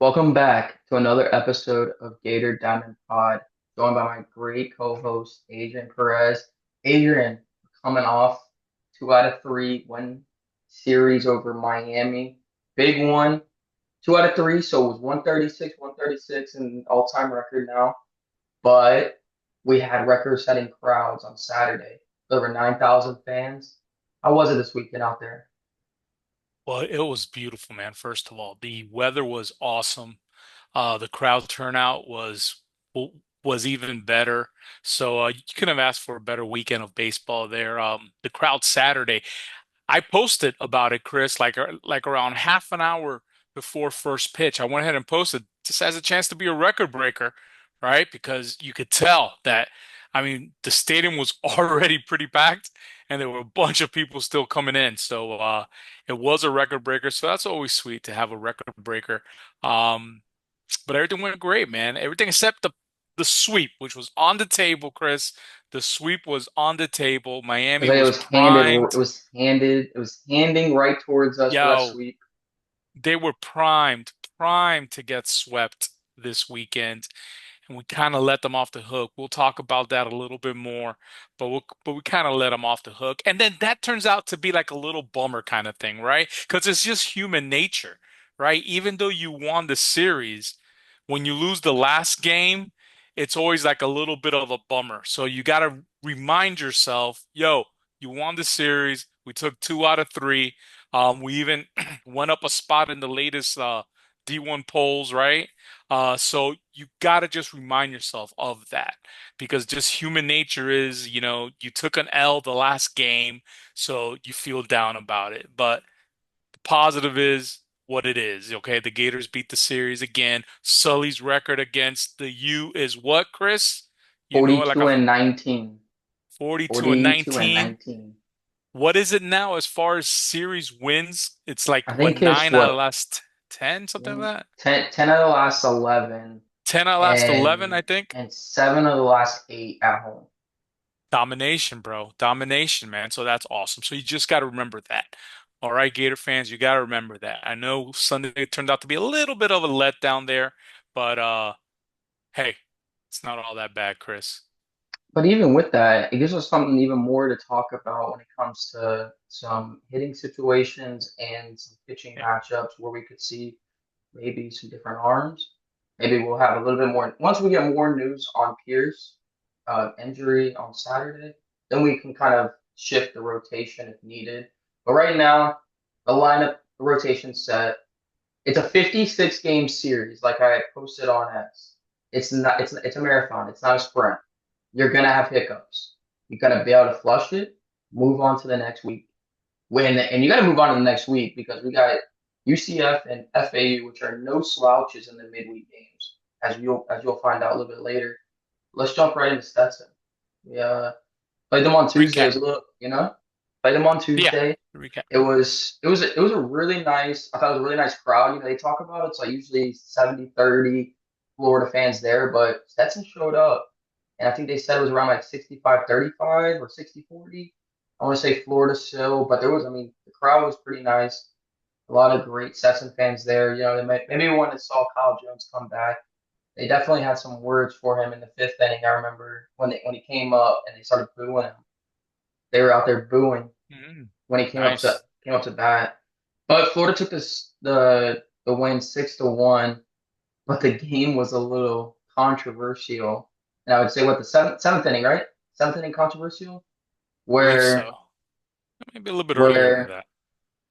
Welcome back to another episode of Gator Diamond Pod, joined by my great co-host Adrian Perez. Adrian, coming off 2 out of 3 win series over Miami, big one, 2 out of 3, so it was 136, an all-time record now. But we had record-setting crowds on Saturday, over 9,000 fans. How was it this weekend out there? Well, it was beautiful, man. First of all, the weather was awesome. The crowd turnout was even better. So you couldn't have asked for a better weekend of baseball there. The crowd Saturday, I posted about it, Chris, like around half an hour before first pitch. I went ahead and posted just as a chance to be a record breaker, right? Because you could tell that, I mean, the stadium was already pretty packed, and there were a bunch of people still coming in. So it was a record breaker. So that's always sweet to have a record breaker. Um, but everything went great, man. Everything except the sweep, which was on the table, Chris. The sweep was on the table. It's Miami like was it primed. was handed, it was handing right towards us for that Yo, sweep. they were primed to get swept this weekend, and we kind of let them off the hook. We'll talk about that a little bit more, but we kind of let them off the hook, and then that turns out to be like a little bummer kind of thing, right? Because it's just human nature, right? Even though you won the series, when you lose the last game, it's always like a little bit of a bummer. So you got to remind yourself, yo, you won the series. We took 2 out of 3. We even went up a spot in the latest D1 polls, right? So you got to just remind yourself of that because just human nature is, you took an L the last game, so you feel down about it. But the positive is what it is. Okay, the Gators beat the series again. Sully's record against the U is what, Chris? You know it like 42 a and 19. 42 and 42 and 19. 19. What is it now as far as series wins? It's like I what, think it's nine out of what the last 10, something like that? 10 out of the last 11 10 out of the last 11, I and think. 7 of the last 8 at home. Domination, bro. Domination, man. So that's awesome. So you just got to remember that. All right, Gator fans, you got to remember that. I know Sunday turned out to be a little bit of a letdown there, but hey, it's not all that bad, Chris. But even with that, it gives us something even more to talk about when it comes to some hitting situations and some pitching Yeah. matchups where we could see maybe some different arms. Maybe we'll have a little bit more once we get more news on Pierce injury on Saturday, then we can kind of shift the rotation if needed. But right now, the rotation set. It's a 56 game series, like I posted on X. It's a marathon. It's not a sprint. You're gonna have hiccups. You gotta be able to flush it, move on to the next week. And you gotta move on to the next week because we got UCF and FAU, which are no slouches in the midweek games, as you'll find out a little bit later. Let's jump right into Stetson. Yeah, played them on Tuesday. It Recap. was played them on Yeah. Tuesday. Recap. It was a really nice. I thought it was a really nice crowd. They talk about it's like usually 70-30 Florida fans there, but Stetson showed up, and I think they said it was around like 65-35 or 60-40. I want to say Florida still, but I mean, the crowd was pretty nice. A lot of great Stetson fans there. Maybe when they saw Kyle Jones come back, they definitely had some words for him in the fifth inning. I remember when he came up and they started booing him. They were out there booing Mm, when he came up to nice. came up to bat. But Florida took the win 6-1. But the game was a little controversial. And I would say what the seventh inning, right? Seventh inning controversial, I believe where so. Maybe a little bit earlier than where that.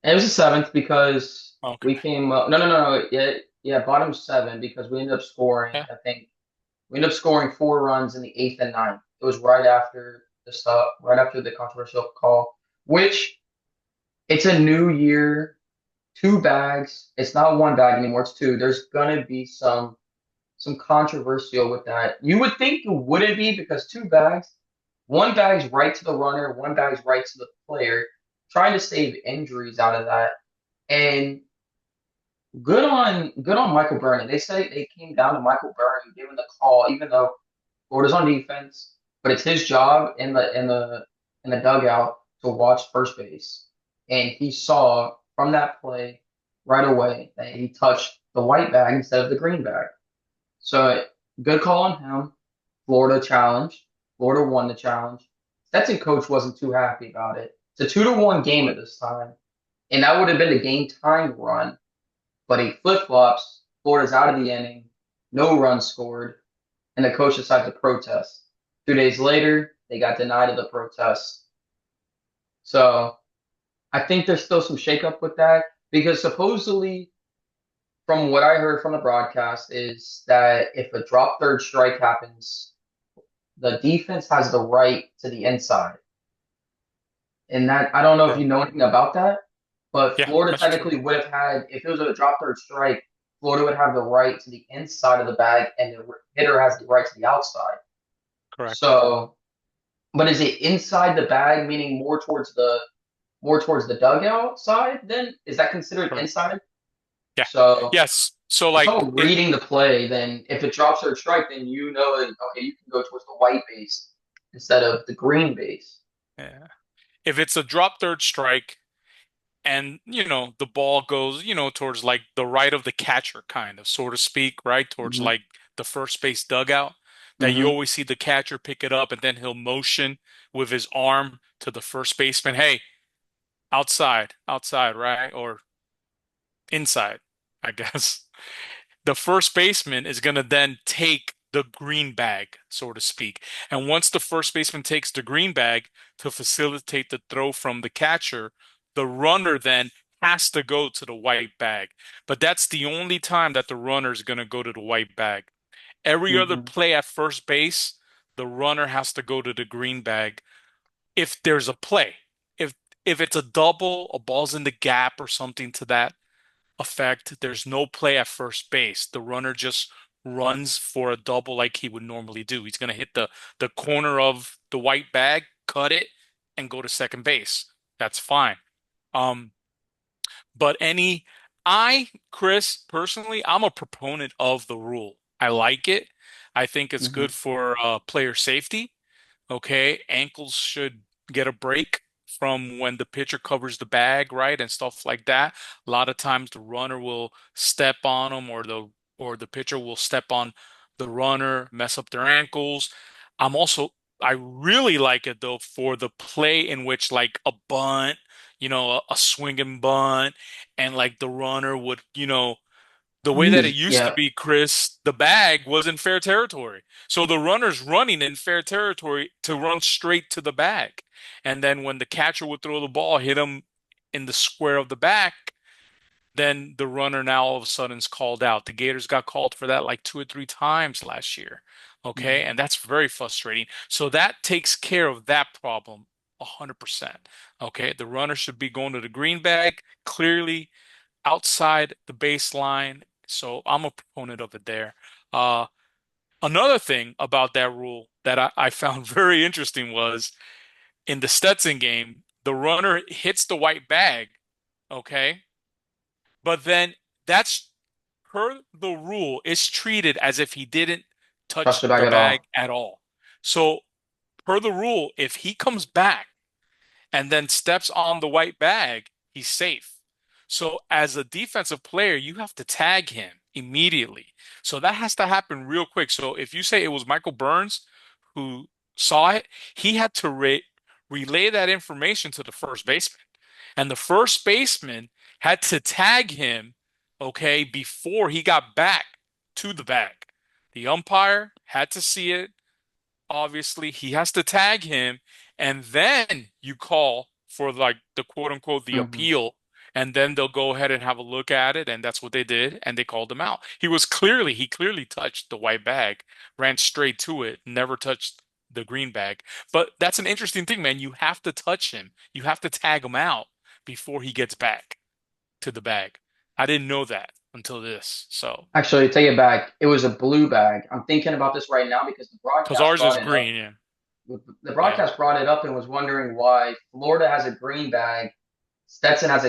and it was the seventh because Okay. we came up. No, no, no, no. Yeah, yeah. Bottom seven because we ended up scoring. Yeah. I think we ended up scoring 4 runs in the eighth and ninth. It was right after the stop, right after the controversial call, which it's a new year, 2 bags. It's not 1 bag anymore. It's two. There's gonna be some controversial with that. You would think it wouldn't be because 2 bags, 1 bag's right to the runner, 1 bag's right to the player, trying to save injuries out of that. And good on Michael Burney. They say they came down to Michael Burney giving the call, even though Florida's on defense, but it's his job in the dugout to watch first base. And he saw from that play right away that he touched the white bag instead of the green bag. So good call on him. Florida challenge. Florida won the challenge. Stetson coach wasn't too happy about it. It's a 2-1 game at this time, and that would have been a game time run, but he flip flops. Florida's out of the inning, no runs scored, and the coach decides to protest. 2 days later, they got denied of the protest. So I think there's still some shakeup with that because supposedly, from what I heard from the broadcast, is that if a drop third strike happens, the defense has the right to the inside. And that I don't know if Sure. you know anything about that, but Yeah, Florida that's true. technically would have had, if it was a drop third strike, Florida would have the right to the inside of the bag, and the hitter has the right to the outside. Correct. So, but is it inside the bag, meaning more towards the dugout side? Then is that considered Correct. inside? Yeah. So Yes. So for like someone reading the play, then if it drops third strike, then you know that okay, you can go towards the white base instead of the green base. yeah. If it's a drop third strike and the ball goes, towards like the right of the catcher kind of, so to speak, right? Towards Hmm. like the first base dugout, that you Hmm. always see the catcher pick it up and then he'll motion with his arm to the first baseman, hey, outside, outside, right? Or inside, I guess. The first baseman is going to then take the green bag, so to speak. And once the first baseman takes the green bag to facilitate the throw from the catcher, the runner then has to go to the white bag. But that's the only time that the runner is going to go to the white bag. Every other Hmm. play at first base, the runner has to go to the green bag if there's a play. If if it's a double, a ball's in the gap or something to that effect. There's no play at first base. The runner just runs for a double like he would normally do. He's going to hit the corner of the white bag, cut it, and go to second base. That's fine. Um, but Chris, personally, I'm a proponent of the rule. I like it. I think it's good Hmm. for player safety. Okay, ankles should get a break from when the pitcher covers the bag, right, and stuff like that. A lot of times the runner will step on them, or the pitcher will step on the runner, mess up their ankles. I'm also I really like it though for the play in which like a bunt, a swinging bunt, and like the runner would, the way that it Use used to yeah. be, Chris, the bag was in fair territory. So the runner's running in fair territory to run straight to the bag. And then when the catcher would throw the ball, hit him in the square of the back, then the runner now all of a sudden is called out. The Gators got called for that like 2 or 3 times last year. Okay. Hmm. And that's very frustrating. So that takes care of that problem 100%. Okay. The runner should be going to the green bag clearly outside the baseline. So I'm a proponent of it there. Uh, Another thing about that rule that I found very interesting was in the Stetson game, the runner hits the white bag, okay? But then that's per the rule, it's treated as if he didn't Touch the touch bag the at bag all. at all. So per the rule, if he comes back and then steps on the white bag, he's safe. So as a defensive player, you have to tag him immediately. So that has to happen real quick. So if you say it was Michael Burns who saw it, he had to relay that information to the first baseman. And the first baseman had to tag him, okay, before he got back to the bag. The umpire had to see it. Obviously, he has to tag him, and then you call for like the quote unquote the Hmm. appeal, and then they'll go ahead and have a look at it, and that's what they did, and they called him out. He clearly touched the white bag, ran straight to it, never touched the green bag. But that's an interesting thing, man. You have to touch him. You have to tag him out before he gets back to the bag. I didn't know that until this. So, Actually, take it back. It was a blue bag. I'm thinking about this right now because because ours is green, yeah. The Yeah. broadcast brought it up and was wondering why Florida has a green bag, Stetson has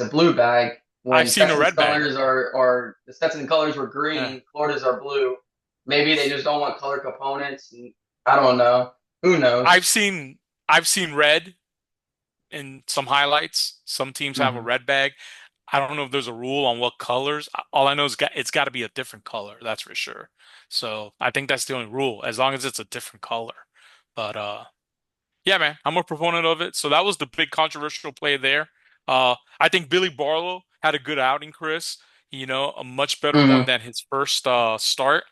a blue bag. I've When seen a Stetson's red bag. colors are the Stetson colors were Yeah. green, Florida's are blue. Maybe they just don't want color components. And I don't know. Who I've knows? seen I've seen red in some highlights. Some teams have a Hmm. red bag. I don't know if there's a rule on what colors. All I know is it's got to be a different color. That's for sure. So I think that's the only rule, as long as it's a different color. But yeah, man, I'm a proponent of it. So that was the big controversial play there. I think Billy Barlow had a good outing, Chris. A much better one Hmm. than his first start.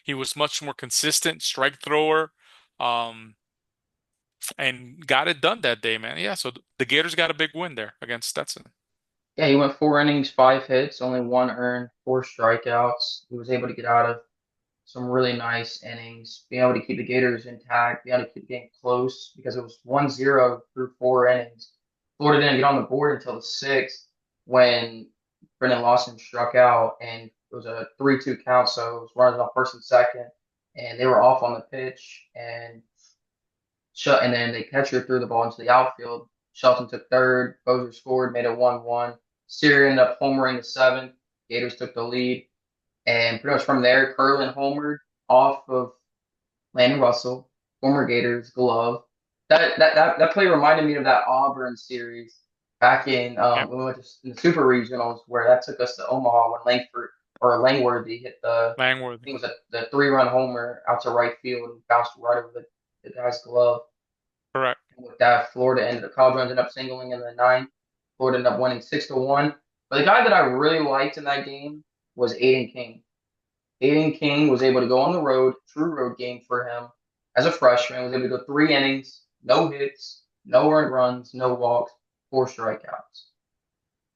He was much more consistent strike thrower, um, and got it done that day, man. Yeah, so the Gators got a big win there against Stetson. Yeah, he went 4 innings, 5 hits, only one earned, 4 strikeouts. He was able to get out of some really nice innings, being able to keep the Gators intact, being able to keep the game close because it was 1-0 through 4 innings. Florida didn't get on the board until the sixth when Brendan Lawson struck out, and it was a 3-2 count, so it was runners on first and second, and they were off on the pitch, and then the catcher threw the ball into the outfield. Shelton took third, Bozier scored, made it 1-1. Sear ended up homering the seventh. Gators took the lead. And pretty much from there, Curlin homered off of Landon Russell, former Gators glove. That play reminded me of that Auburn series back in Yep, when we went to in the Super Regionals where that took us to Omaha when Langford or Langworthy hit I Langworthy. think it was the 3-run homer out to right field and bounced right over the guy's glove. Correct. And with that, College ended up singling in the ninth. Florida ended up winning 6-1. But the guy that I really liked in that game was Aiden King. Aiden King was able to go on the road, true road game for him as a freshman, was able to go 3 innings, no hits, no earned runs, no walks, 4 strikeouts.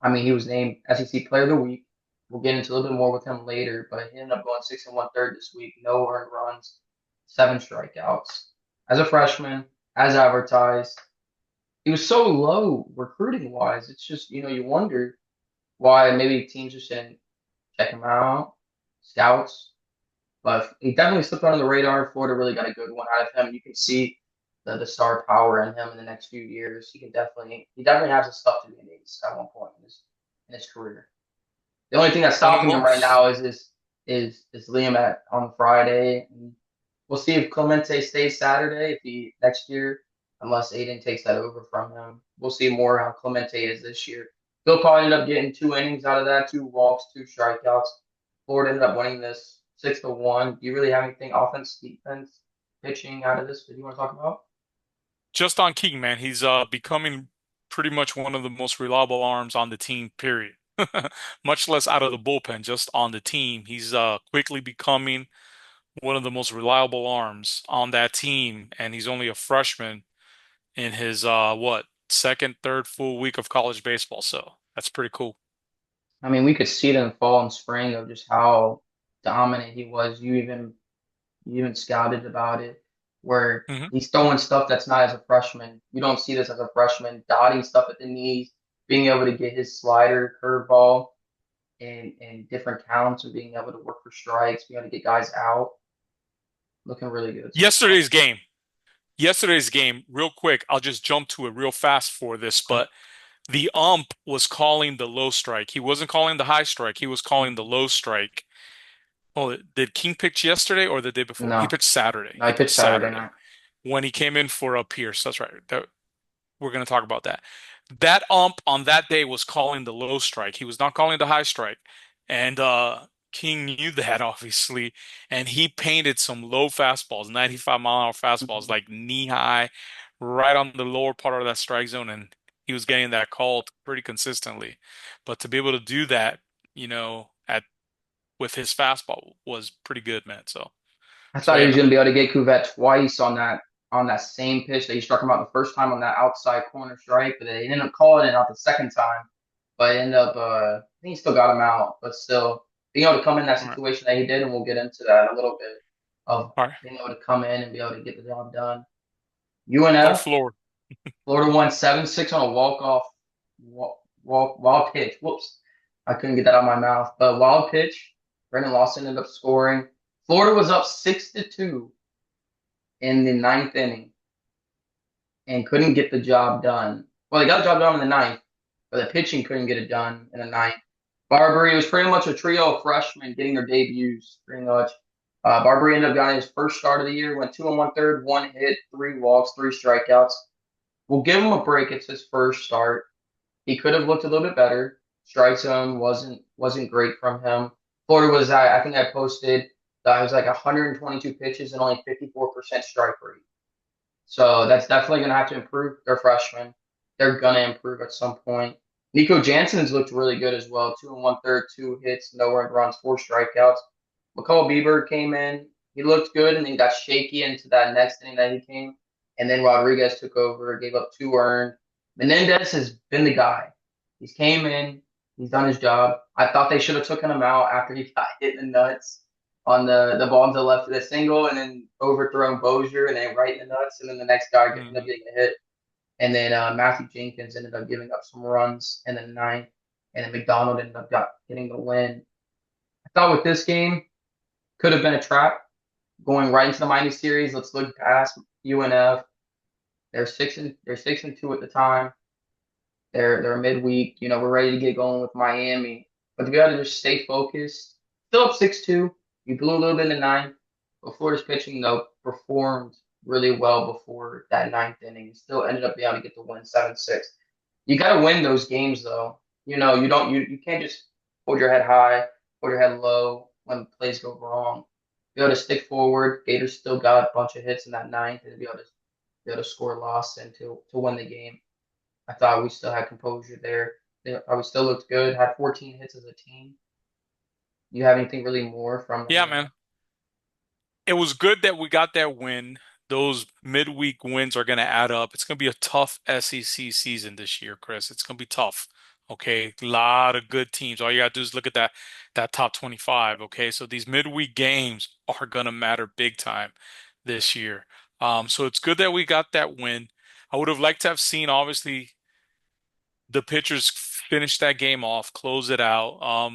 I mean, he was named SEC Player of the Week. We'll get into a little bit more with him later, but he ended up going 6 1/3 this week, no earned runs, 7 strikeouts. As a freshman, as advertised, he was so low recruiting wise. It's just, you wonder why maybe teams just didn't check him out, scouts. But he definitely slipped under the radar. Florida really got a good one out of him. You can see the star power in him in the next few years. He definitely has the stuff to be an ace at one point in his career. The only thing that's stopping him Well, right now is Liam on Friday. And we'll see if Clemente stays Saturday if he next year, unless Aiden takes that over from him. We'll see more how Clemente is this year. He'll probably end up getting 2 innings out of that, 2 walks, 2 strikeouts. Florida ended up winning this 6-1. Do you really have anything offense, defense, pitching out of this that you want to talk about? just on King, man, he's becoming pretty much one of the most reliable arms on the team, period. Much less out of the bullpen, just on the team. He's quickly becoming one of the most reliable arms on that team, and he's only a freshman in his second, third full week of college baseball. So that's pretty cool. I mean, we could see it in the fall and spring of just how dominant he was. You even scouted about it, where Hmm. he's throwing stuff that's not as a freshman. You don't see this as a freshman, dotting stuff at the knees, being able to get his slider, curveball, in different counts, and being able to work for strikes, being able to get guys out. Looking really good so far. Yesterday's game. Yesterday's game, real quick, I'll just jump to it real fast for this, but the ump was calling the low strike. He wasn't calling the high strike. He was calling the low strike. Oh, did King pitch yesterday or the day before? He No, pitched Saturday. no, I He pitched pitched Saturday Saturday night. when he came in for Pierce. That's right. We're going to talk about that. That ump on that day was calling the low strike. He was not calling the high strike. And King knew that, obviously. And he painted some low fastballs, 95-mile-an-hour fastballs, Mhm. like knee high, right on the lower part of that strike zone. And he was getting that called pretty consistently. But to be able to do that, at with his fastball was pretty good, man. So, I so thought he yeah, was man. going to be able to get Cuvette twice on that same pitch that he struck him out the first time on that outside corner strike, but they ended up calling it out the second time. But ended up, I think he still got him out, but still being able to come in that All right. situation that he did, and we'll get into that a little bit of All right. being able to come in and be able to get the job done. Go UNF, Florida. Florida won 7-6 on a walk-off, wild pitch. Whoops. I couldn't get that out of my mouth. But wild pitch, Brendan Lawson ended up scoring. Florida was up 6-2 in the ninth inning and couldn't get the job done. Well, they got the job done in the ninth, but the pitching couldn't get it done in the ninth. Barbary was pretty much a trio of freshmen getting their debuts, pretty much. Barbary ended up getting his first start of the year, went 2 1/3, 1 hit, 3 walks, 3 strikeouts. We'll give him a break. It's his first start. He could have looked a little bit better. Strike zone wasn't great from him. Florida was I think I posted that it was like 122 pitches and only 54% strike rate. So that's definitely going to have to improve. They're freshmen. They're going to improve at some point. Nico Jansen's looked really good as well. Two and one third, two hits, no earned runs, four strikeouts. McCall Bieber came in. He looked good and then got shaky into that next inning that he came. And then Rodriguez took over, gave up two earned. Menendez has been the guy. He's came in. He's done his job. I thought they should have taken him out after he got hit in the nuts on the ball to the left of the single and then overthrown Bozier and then right in the nuts and then the next guy ended up Hmm. getting a hit. And then Matthew Jenkins ended up giving up some runs in the ninth. And then McDonald ended up getting the win. I thought with this game, could have been a trap going right into the Miami series. Let's look past UNF. They're 6-2 at the time. They're midweek. We're ready to get going with Miami. But we got to just stay focused. Still up 6-2. You blew a little bit in the ninth. But Florida's pitching though performed really well before that ninth inning. Still ended up being able to get the win 7-6. You got to win those games though. You can't just hold your head high, hold your head low when plays go wrong. Be able to stick forward. Gators still got a bunch of hits in that ninth and be able to score a loss and to win the game. I thought we still had composure there. I thought we still looked good. Had 14 hits as a team. You have anything really more from Yeah, the? man. It was good that we got that win. Those midweek wins are going to add up. It's going to be a tough SEC season this year, Chris. It's going to be tough. Okay, a lot of good teams. All you got to do is look at that top 25. Okay, so these midweek games are going to matter big time this year. So it's good that we got that win. I would have liked to have seen, obviously, the pitchers finish that game off, close it out.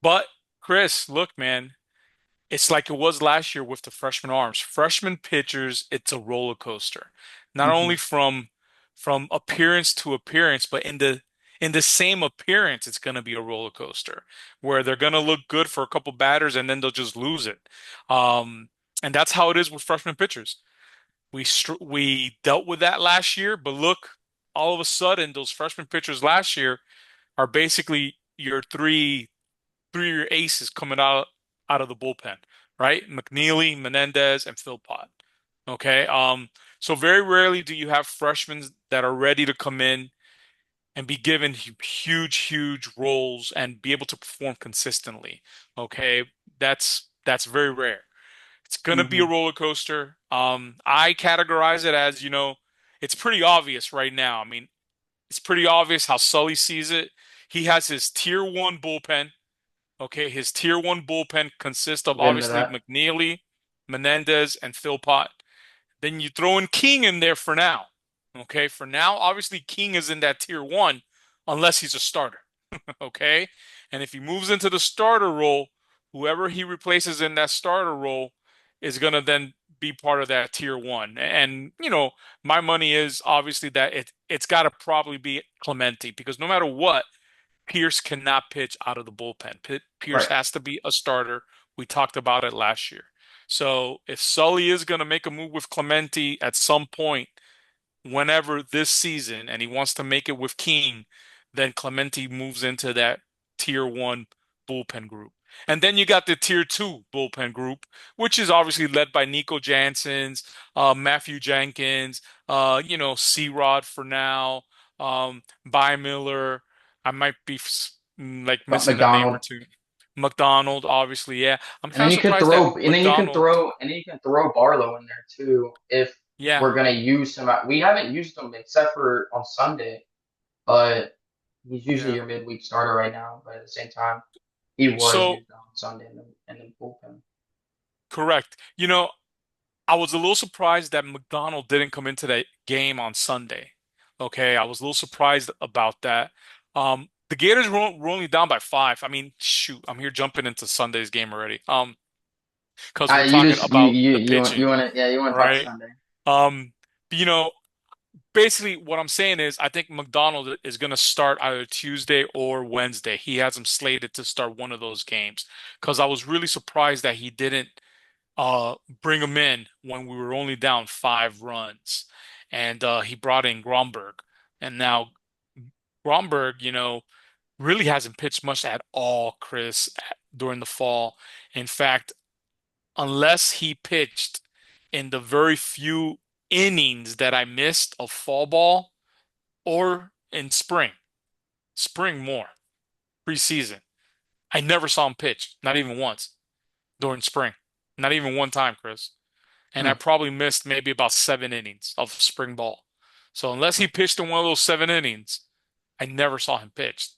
But Chris, look, man. It's like it was last year with the freshman arms. Freshman pitchers, it's a roller coaster. Not only Mhm. from appearance to appearance, but in the same appearance, it's going to be a roller coaster where they're going to look good for a couple batters and then they'll just lose it. Um, and that's how it is with freshman pitchers. We dealt with that last year, but look, all of a sudden, those freshman pitchers last year are basically your three of your aces coming out of the bullpen, right? McNeely, Menendez, and Philpott. Okay. So very rarely do you have freshmen that are ready to come in and be given huge roles and be able to perform consistently. Okay. That's very rare. It's gonna be a Mhm. roller coaster. I categorize it as, it's pretty obvious right now. I mean, it's pretty obvious how Sully sees it. He has his tier one bullpen. Okay, his tier one bullpen consists of We'll get into obviously that. McNeely, Menendez, and Philpott. Then you throw in King in there for now. Okay, for now, obviously King is in that tier one unless he's a starter. Okay, and if he moves into the starter role, whoever he replaces in that starter role is gonna then be part of that tier one. And my money is obviously that it's got to probably be Clemente because no matter what, Pierce cannot pitch out of the bullpen. Pierce Right. has to be a starter. We talked about it last year. So if Sully is going to make a move with Clemente at some point, whenever this season, and he wants to make it with King, then Clemente moves into that tier one bullpen group. And then you got the tier two bullpen group, which is obviously led by Nico Janssens, Matthew Jenkins, C-Rod for now, By Miller. I might be like But missing a name or McDonald. two. McDonald, obviously, yeah. I'm And kind then of you could surprised that throw, and then you can McDonald, throw, and then you can throw Barlow in there too if yeah, we're gonna use him. We haven't used him except for on Sunday, but he's usually yeah. your midweek starter right now. But at the same time, he was So used on Sunday in the bullpen. correct. I was a little surprised that McDonald didn't come into that game on Sunday. Okay, I was a little surprised about that. The Gators were only down by 5. I mean, shoot, I'm here jumping into Sunday's game already. Because we're You talking just about the you pitching, want to yeah you want to talk right? Sunday. Um, you know, basically what I'm saying is I think McDonald is going to start either Tuesday or Wednesday. He has him slated to start one of those games because I was really surprised that he didn't bring him in when we were only down 5 runs. And he brought in Gromberg. And now Gromberg, really hasn't pitched much at all, Chris, during the fall. In fact, unless he pitched in the very few innings that I missed of fall ball or in spring more, preseason. I never saw him pitch, not even once during spring, not even one time, Chris. And I Hmm. probably missed maybe about 7 innings of spring ball. So unless he pitched in one of those 7 innings, I never saw him pitch.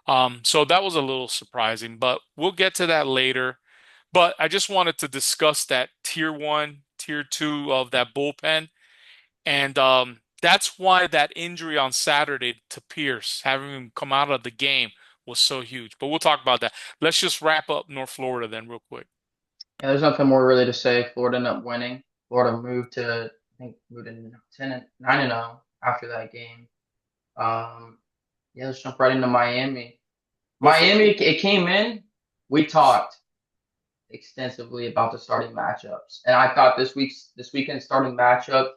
So that was a little surprising, but we'll get to that later. But I just wanted to discuss that tier one, tier two of that bullpen. And that's why that injury on Saturday to Pierce, having him come out of the game, was so huge. But we'll talk about that. Let's just wrap up North Florida then, real quick. Yeah, there's nothing more really to say. Florida ended up winning. Florida moved to, I think, moved in 9-0 after that game. Um, yeah, let's jump right into Miami. Go for it. Miami, it came in. We talked extensively about the starting matchups, and I thought this weekend's starting matchup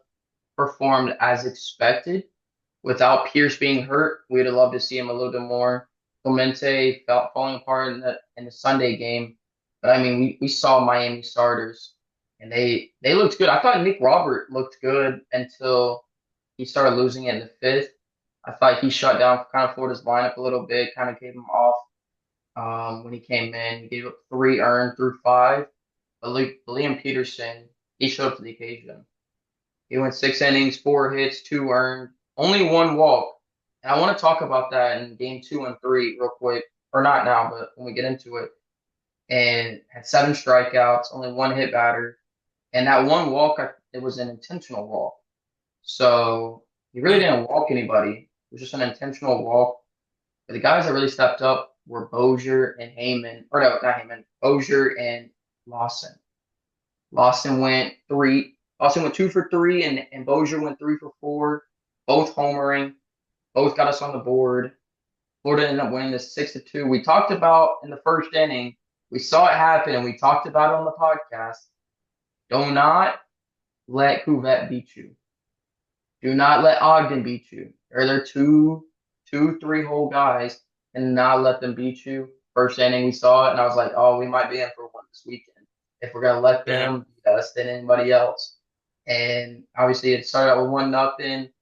performed as expected. Without Pierce being hurt, we'd have loved to see him a little bit more. Clemente felt falling apart in the Sunday game, but I mean, we saw Miami starters, and they looked good. I thought Nick Robert looked good until he started losing it in the fifth. I thought he shut down kind of Florida's lineup a little bit, kind of gave him off when he came in. He gave up 3 earned through 5, but Liam Peterson, he showed up to the occasion. He went 6 innings, 4 hits, 2 earned, only 1 walk. And I want to talk about that in game 2 and 3 real quick, or not now, but when we get into it. And had 7 strikeouts, only 1 hit batter, and that 1 walk, it was an intentional walk. So he really Hmm. didn't walk anybody. It was just an intentional walk. But the guys that really stepped up were Bozier and Heyman, or no, not Heyman, Bozier and Lawson. Lawson went three. Lawson went 2 for 3, and Bozier went 3 for 4. Both homering. Both got us on the board. Florida ended up winning this 6-2. We talked about in the first inning. We saw it happen, and we talked about it on the podcast. Do not let Cuvette beat you. Do not let Ogden beat you. They're two, 3 hole guys, and not let them beat you. First inning, we saw it, and I was like, oh, we might be in for one this weekend if we're gonna let Yeah. them beat us than anybody else. And obviously, it started out with 1-0.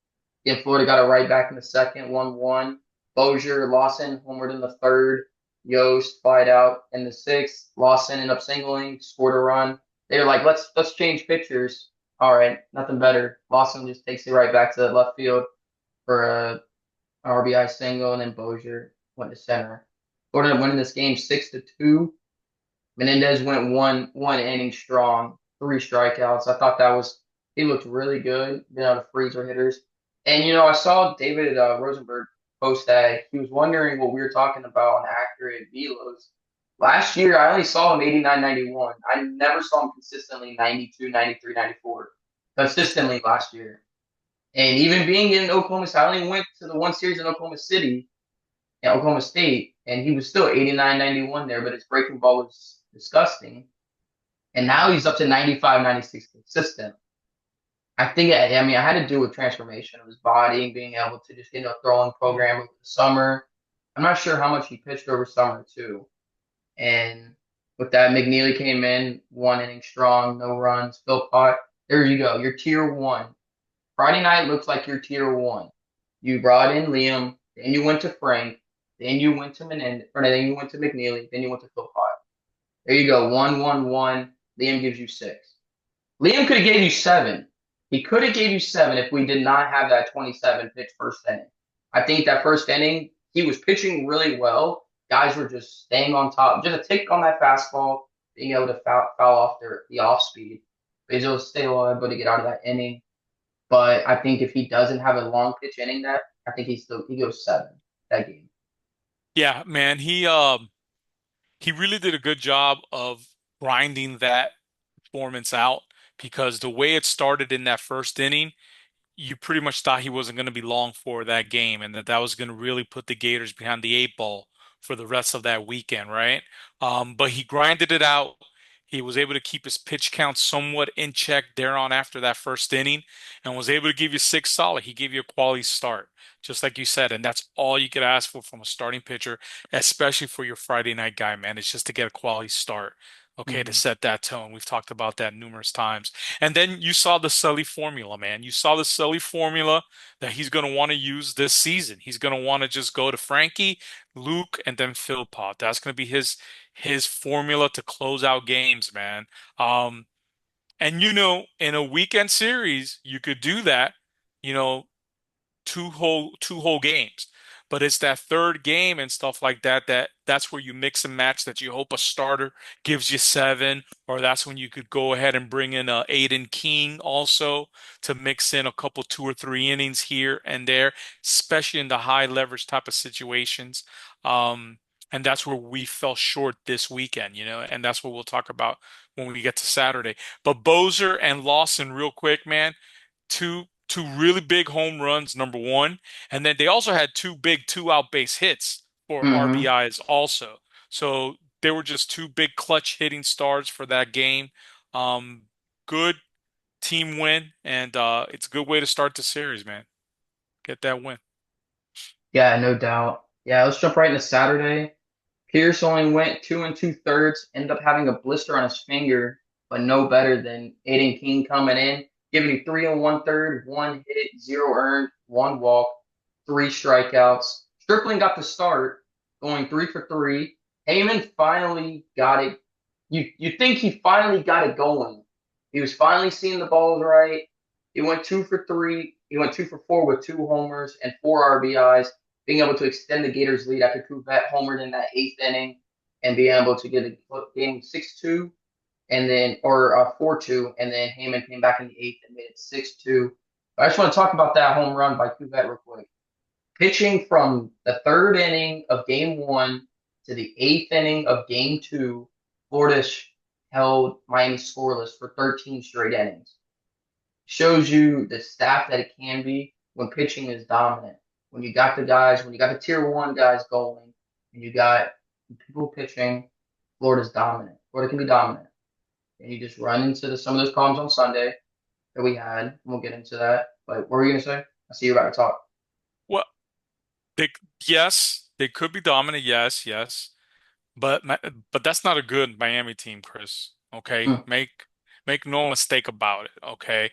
Yeah, Florida got it right back in the second, 1-1. Bozier, Lawson homered in the third. Yost fied out in the sixth. Lawson ended up singling, scored a run. They were like, let's change pitchers. All right, nothing better. Lawson just takes it right back to the left field for a RBI single, and then Bozier went to center. Florida ended up winning this game 6-2. Menendez went one inning strong, 3 strikeouts. I thought that was he looked really good, being able to freeze our hitters. And I saw David Rosenberg post that he was wondering what we were talking about on accurate velos. Last year, I only saw him 89, 91. I never saw him consistently 92, 93, 94. Consistently last year. And even being in Oklahoma City, I only went to the one series in Oklahoma City and Oklahoma State, and he was still 89, 91 there, but his breaking ball was disgusting. And now he's up to 95, 96 consistent. I mean, I had to do with transformation of his body and being able to just get into a throwing program over the summer. I'm not sure how much he pitched over summer, too. And with that, McNeely came in, 1 inning strong, no runs. Phil Pot, there you go. Your tier one. Friday night looks like your tier one. You brought in Liam, then you went to Frank, then you went to Menendez, or no, then you went to McNeely, then you went to Phil Pot. There you go. 1-1-1. Liam gives you 6. Liam could have gave you 7. He could have gave you 7 if we did not have that 27 pitch first inning. I think that first inning, he was pitching really well. Guys were just staying on top. Just a tick on that fastball, being able to foul off the off speed. But he's able to stay able to get out of that inning. But I think if he doesn't have a long pitch inning, that I think he goes 7 that game. Yeah, man, he really did a good job of grinding that performance out because the way it started in that first inning, you pretty much thought he wasn't going to be long for that game and that was going to really put the Gators behind the 8 ball for the rest of that weekend, right? But he grinded it out. He was able to keep his pitch count somewhat in check there on after that first inning and was able to give you six solid. He gave you a quality start, just like you said. And that's all you could ask for from a starting pitcher, especially for your Friday night guy, man. It's just to get a quality start. Okay, to Hmm. set that tone. We've talked about that numerous times. And then you saw the Sully formula, man. You saw the Sully formula that he's going to want to use this season. He's going to want to just go to Frankie, Luke, and then Philpott. That's going to be his formula to close out games, man. Um, and in a weekend series, you could do that, you know, two whole games. But it's that third game and stuff like that that's where you mix and match that you hope a starter gives you seven, or that's when you could go ahead and bring in Aiden King also to mix in a couple 2 or 3 innings here and there, especially in the high leverage type of situations. Um, and that's where we fell short this weekend, and that's what we'll talk about when we get to Saturday. But Bozer and Lawson, real quick, man, two really big home runs, number one, and then they also had two big two-out base hits for Hmm. RBIs also. So they were just two big clutch hitting stars for that game. Um, Good team win, and it's a good way to start the series, man. Get that win. Yeah, no doubt. Yeah, let's jump right into Saturday. Pierce only went 2 2/3, ended up having a blister on his finger, but no better than Aiden King coming in, giving you 3 1/3, 1 hit, 0 earned, 1 walk, 3 strikeouts. Stripling got the start, going 3 for 3. Heyman finally got it. You think he finally got it going. He was finally seeing the balls right. He went 2 for 3. He went 2 for 4 with 2 homers and 4 RBIs, being able to extend the Gators' lead after Cuvette homered in that eighth inning and being able to get a game 6-2 and then or 4-2, and then Heyman came back in the eighth and made it 6-2. I just want to talk about that home run by Cuvette real quick. Pitching from the third inning of game one to the eighth inning of game two, Florida held Miami scoreless for 13 straight innings. Shows you the staff that it can be when pitching is dominant. When you got the guys, when you got the tier one guys going, and you got people pitching, Florida's dominant. Florida can be dominant. And you just run into some of those problems on Sunday that we had. And we'll get into that. But what were you gonna say? I see you're about to talk. Well, they yes, they could be dominant. Yes, yes. But but that's not a good Miami team, Chris. Okay, Mm, make no mistake about it. Okay,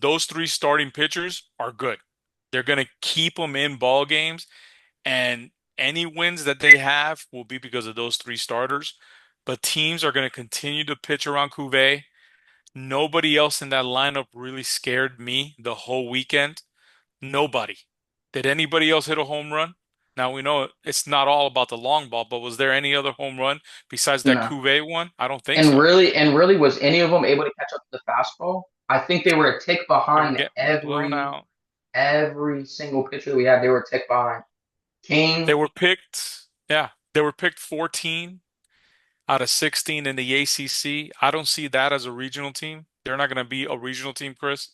those three starting pitchers are good. They're gonna keep them in ball games, and any wins that they have will be because of those three starters. But teams are gonna continue to pitch around Cuvée. Nobody else in that lineup really scared me the whole weekend. Nobody. Did anybody else hit a home run? Now we know it's not all about the long ball, but was there any other home run besides that no. Cuvée one? I don't think And so. really, was any of them able to catch up to the fastball? I think they were a tick They were behind getting blown every out. every single pitcher we had. They were a tick behind. They King, were picked, yeah, they were picked 14 out of 16 in the ACC. I don't see that as a regional team. They're not going to be a regional team, Chris.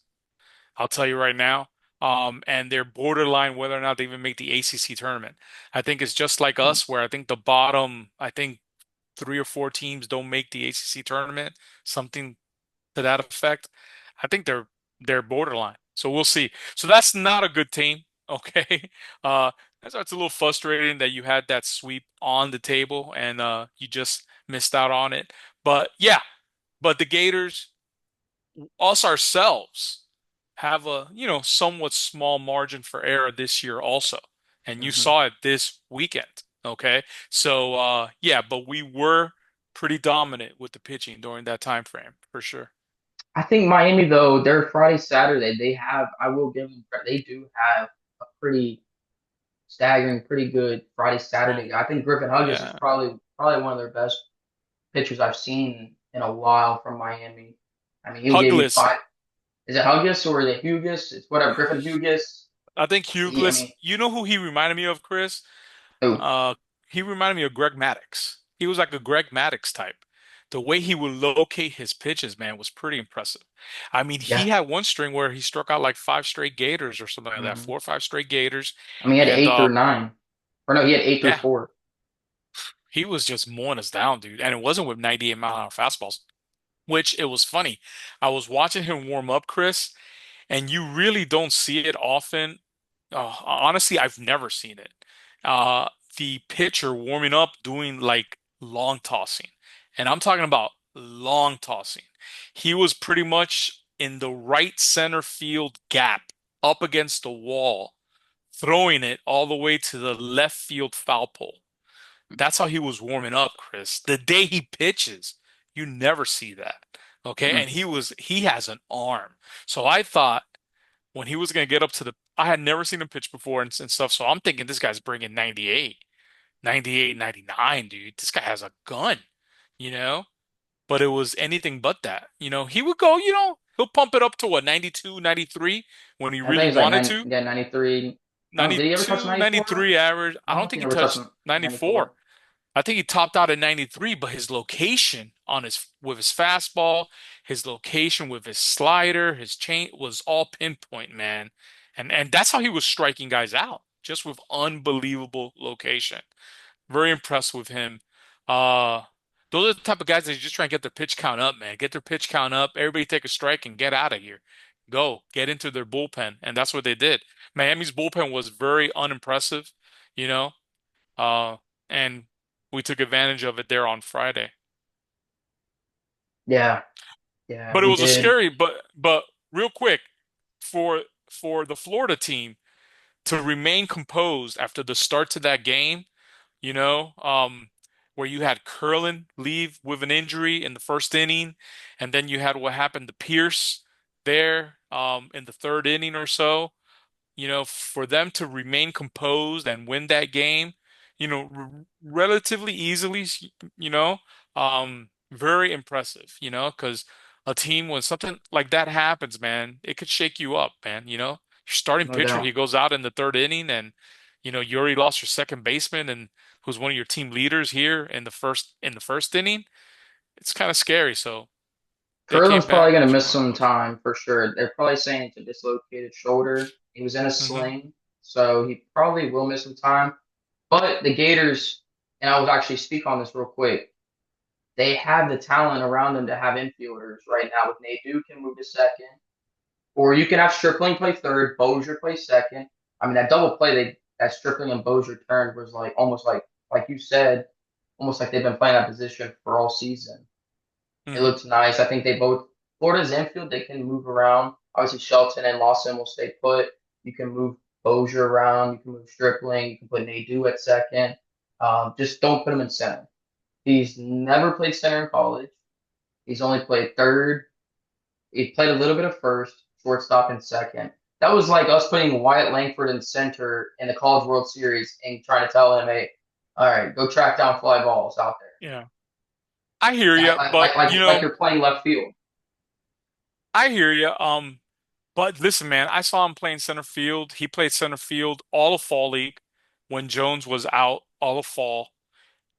I'll tell you right now. And they're borderline whether or not they even make the ACC tournament. I think it's just like us, where I think the bottom, I think 3 or 4 teams don't make the ACC tournament, something to that effect. I think they're borderline. So we'll see. So that's not a good team. Okay. Uh, that's why it's a little frustrating that you had that sweep on the table and you just missed out on it. But yeah, but the Gators, us ourselves, have a somewhat small margin for error this year also, and you hmm saw it this weekend. Okay, so yeah, but we were pretty dominant with the pitching during that time frame for sure. I think Miami though, their Friday Saturday, they have. I will give them credit. They do have a pretty staggering, pretty good Friday Well, Saturday. I think Griffin Huggis is yeah, probably one of their best pitchers I've seen in a while from Miami. I mean, he'll give you Hugless. five. Is it Huggis or is it Hugis? It's whatever. Griffin Hugis. I think I Hughless. mean, You know who he reminded me of, Chris? oh Uh, he reminded me of Greg Maddux. He was like a Greg Maddux type. The way he would locate his pitches, man, was pretty impressive. I mean, he yeah. had one string where he struck out like five straight Gators or something like that, hmm 4 or 5 straight Gators. I mean, he had And 8 through 9, or no, he had 8 through yeah, 4. He was just mowing us down, dude. And it wasn't with 98-mile-an-hour fastballs, which it was funny. I was watching him warm up, Chris, and you really don't see it often. Honestly, I've never seen it. Uh, the pitcher warming up doing like long tossing. And I'm talking about long tossing. He was pretty much in the right center field gap up against the wall, throwing it all the way to the left field foul pole. That's how he was warming up, Chris. The day he pitches, you never see that. Okay. And Mm. he has an arm. So I thought when he was going to get up to I had never seen him pitch before and stuff. So I'm thinking this guy's bringing 98, 98, 99, dude. This guy has a gun, you know? But it was anything but that. He would go, he'll pump it up to what, 92, 93 when he I think really he's like wanted 9, to. yeah, 93. Oh, did he ever touch 92, 94? 93 average. I I don't don't know if he think he ever touched touched 94. 94. I think he topped out at 93, but his location with his fastball, his location with his slider, his chain was all pinpoint, man. And that's how he was striking guys out, just with unbelievable location. Very impressed with him. Uh, those are the type of guys that just try and get their pitch count up, man. Get their pitch count up. Everybody take a strike and get out of here. Go get into their bullpen, and that's what they did. Miami's bullpen was very unimpressive, you know. Uh, and we took advantage of it there on Friday. Yeah, yeah, But it we was a did. scary, but real quick, for the Florida team to remain composed after the start to that game, you know, where you had Curlin leave with an injury in the first inning, and then you had what happened to Pierce there, in the third inning or so. For them to remain composed and win that game, relatively easily, you know, very impressive, because a team, when something like that happens, man, it could shake you up, man. Your starting No pitcher, doubt. he goes out in the third inning and, you already lost your second baseman and who's one of your team leaders here in the first inning. It's kind of scary. So they Curlin's came back probably going to with miss some some composure. time for sure. They're probably saying it's a dislocated shoulder. He was in a Hmm. sling, so he probably will miss some time. But the Gators, and I will actually speak on this real quick. They have the talent around them to have infielders right now. With Nadeau can move to second, or you can have Stripling play third, Bozier play second. I mean that double play that Stripling and Bozier turned was like almost like you said, almost like they've been playing that position for all season. It Hmm. looks nice. I think they both Florida's infield they can move around. Obviously Shelton and Lawson will stay put. You can move Bozier around. You can move Stripling. You can put Nadeau at second. Just don't put him in center. He's never played center in college. He's only played third. He played a little bit of first, shortstop, and second. That was like us putting Wyatt Langford in center in the College World Series and trying to tell him, hey, all right, go track down fly balls out Yeah, I hear there. you, but Like you're playing left field. I hear you. But listen, man, I saw him playing center field. He played center field all of fall league when Jones was out all of fall.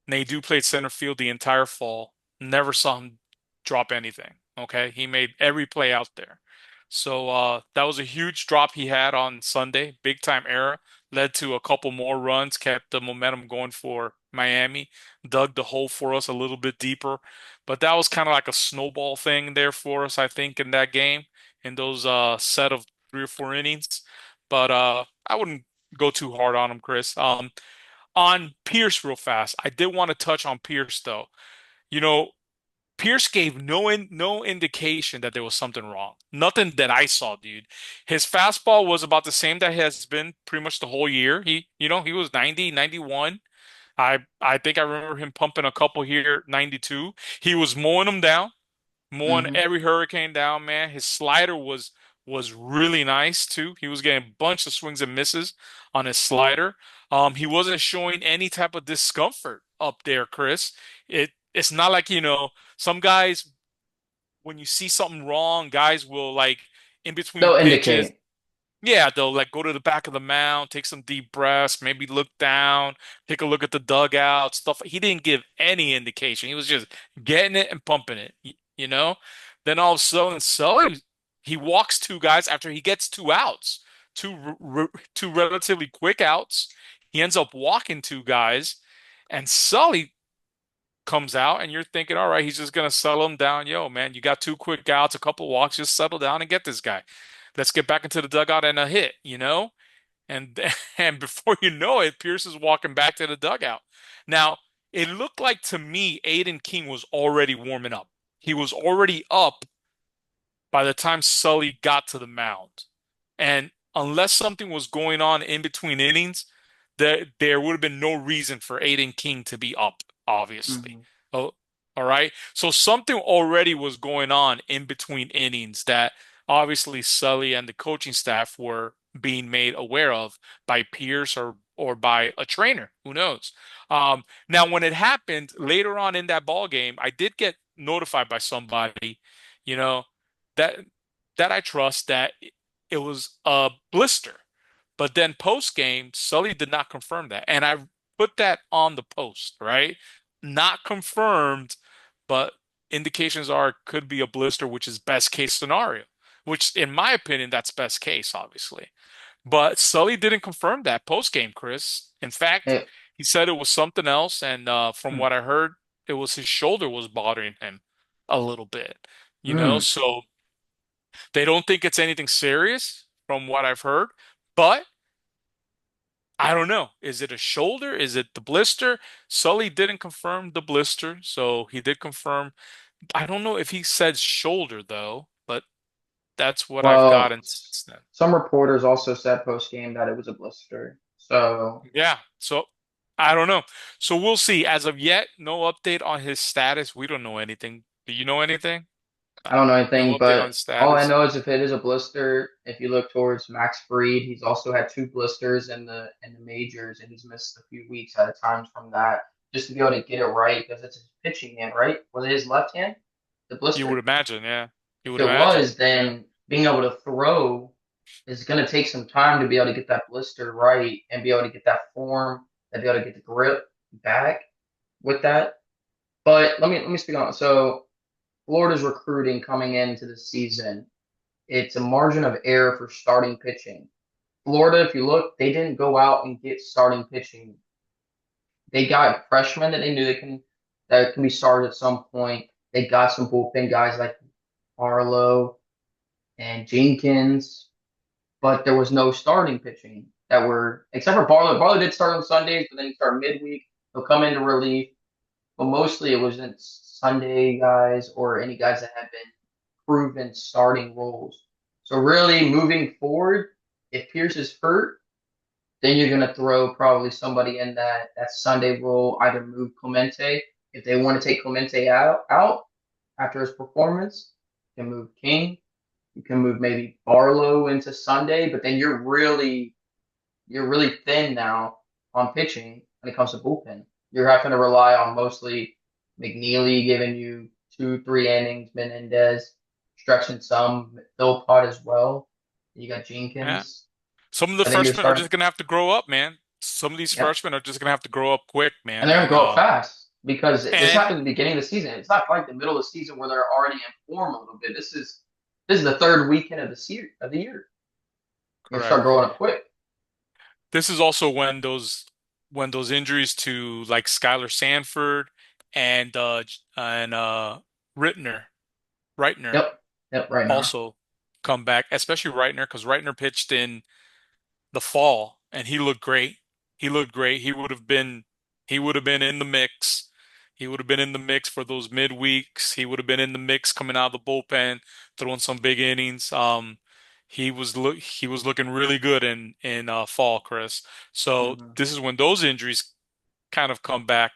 Nadeau played center field the entire fall. Never saw him drop anything. Okay. He made every play out there. So that was a huge drop he had on Sunday. Big time error. Led to a couple more runs, kept the momentum going for Miami, dug the hole for us a little bit deeper. But that was kind of like a snowball thing there for us, I think, in that game, in those set of 3 or 4 innings. But I wouldn't go too hard on him, Chris. On Pierce real fast. I did want to touch on Pierce though. You know, Pierce gave no indication that there was something wrong. Nothing that I saw, dude. His fastball was about the same that has been pretty much the whole year. He was 90, 91. I think I remember him pumping a couple here, 92. He was mowing them down, mowing Mm-hmm. every hurricane down, man. His slider was really nice too. He was getting a bunch of swings and misses on his slider. He wasn't showing any type of discomfort up there, Chris. It's not like, some guys when you see something wrong, guys will like in between They'll pitches, indicate. yeah, they'll like go to the back of the mound, take some deep breaths, maybe look down, take a look at the dugout, stuff. He didn't give any indication. He was just getting it and pumping it, you know? Then all of a sudden, he walks two guys after he gets two outs, two relatively quick outs. He ends up walking two guys, and Sully. comes out, and you're thinking, all right, he's just gonna settle him down. Yo, man, you got two quick outs, a couple walks, just settle down and get this guy. Let's get back into the dugout and a hit, you know? And and before you know it, Pierce is walking back to the dugout. Now, it looked like to me Aiden King was already warming up. He was already up by the time Sully got to the mound. And unless something was going on in between innings, there would have been no reason for Aiden King to be up, obviously. Hmm. Oh, all right. So something already was going on in between innings that obviously Sully and the coaching staff were being made aware of by Pierce or by a trainer. Who knows? Now, when it happened later on in that ball game, I did get notified by somebody, you know, that that I trust that it was a blister. But then post game, Sully did not confirm that. And I put that on the post, right? Not confirmed, but indications are it could be a blister, which is best case scenario, which in my opinion, that's best case, obviously. But Sully didn't confirm that post game, Chris. In fact, Hey, he said it was something else. And from hmm, what I heard, it was his shoulder was bothering him a little bit, hmm. So they don't think it's anything serious from what I've heard, but I don't know. Is it a shoulder? Is it the blister? Sully didn't confirm the blister, so he did confirm. I don't know if he said shoulder though, but that's what I've Well, gotten since then. some reporters also said post game that it was a blister. So Yeah, so I don't know. So we'll see. As of yet, no update on his status. We don't know anything. Do you know anything? I don't know No anything, update on but his all I status. know is if it is a blister, if you look towards Max Fried, he's also had two blisters in the majors, and he's missed a few weeks at a time from that, just to be able to get it right because it's his pitching hand, right? Was it his left hand, the You would blister? imagine, yeah. You If would it imagine, was, yeah. then being able to throw is going to take some time to be able to get that blister right and be able to get that form and be able to get the grip back with that. But let me speak on it. So Florida's recruiting coming into the season, it's a margin of error for starting pitching. Florida, if you look, they didn't go out and get starting pitching. They got freshmen that they knew that can be started at some point. They got some bullpen guys like Arlo and Jenkins, but there was no starting pitching that were except for Barlow. Barlow did start on Sundays, but then he started midweek. He'll come into relief, but mostly it wasn't Sunday guys or any guys that had been proven starting roles. So really moving forward, if Pierce is hurt, then you're gonna throw probably somebody in that Sunday role, either move Clemente if they want to take Clemente out after his performance. You can move King. You can move maybe Barlow into Sunday, but then you're really thin now on pitching when it comes to bullpen. You're having to rely on mostly McNeely giving you 2, 3 innings, Menendez stretching some, Philpott as well. You got Yeah. Jenkins. Some of the I think you're freshmen are starting. just gonna have to grow up, man. Some of these Yep. freshmen are just gonna have to grow up quick, And man. they're gonna And grow up fast because this and happened at the beginning of the season. It's not like the middle of the season where they're already in form a little bit. This is the third weekend of the year. You're gonna start correct. growing up quick. This is also when those injuries to like Skylar Sanford and Rittner, Reitner Yep. Yep. Right now. also come back, especially Reitner because Reitner pitched in the fall, and he looked great. He looked great. He would have been in the mix. He would have been in the mix for those midweeks. He would have been in the mix coming out of the bullpen, throwing some big innings. He was looking really good in fall, Chris. So Hmm. this is when those injuries kind of come back,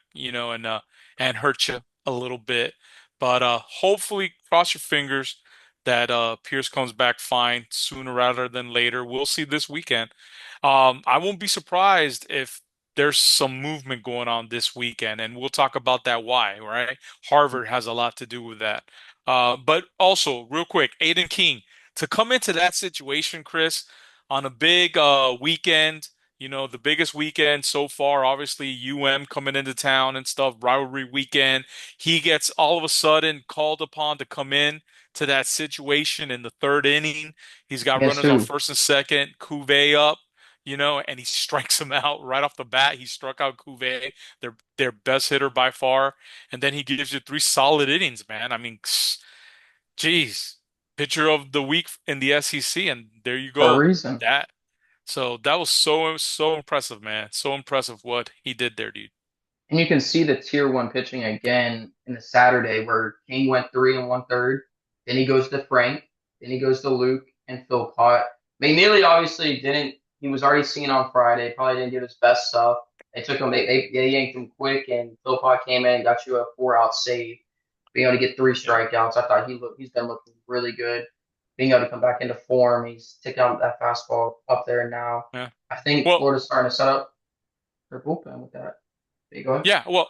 and hurt you a little bit. But hopefully, cross your fingers that Pierce comes back fine sooner rather than later. We'll see this weekend. I won't be surprised if there's some movement going on this weekend, and we'll talk about that why, right? Harvard has a lot to do with that. But also, real quick, Aiden King, to come into that situation, Chris, on a big weekend, the biggest weekend so far, obviously UM coming into town and stuff, rivalry weekend. He gets all of a sudden called upon to come in to that situation in the third inning. He's got Against runners on who? first and second, Cuvée up. and he strikes him out right off the bat. He struck out Cuvée, their best hitter by far, and then he gives you three solid innings, man. I mean, geez, pitcher of the week in the SEC, and there you for a go. reason. That was so impressive, man. So impressive what he did there, dude. And you can see the tier one pitching again in the Saturday where King went 3 1/3. Then he goes to Frank. Then he goes to Luke and Philpott. McNeely obviously didn't. He was already seen on Friday. Probably didn't give his best stuff. They took him. They yanked him quick, and Philpott came in and got you a 4 out save. Being able to get three Yeah, strikeouts, I thought he's been looking really good. Being able to come back into form, he's taking out that fastball up there now. yeah. I think Well, Florida's starting to set up their bullpen with that. There you go. yeah. Well,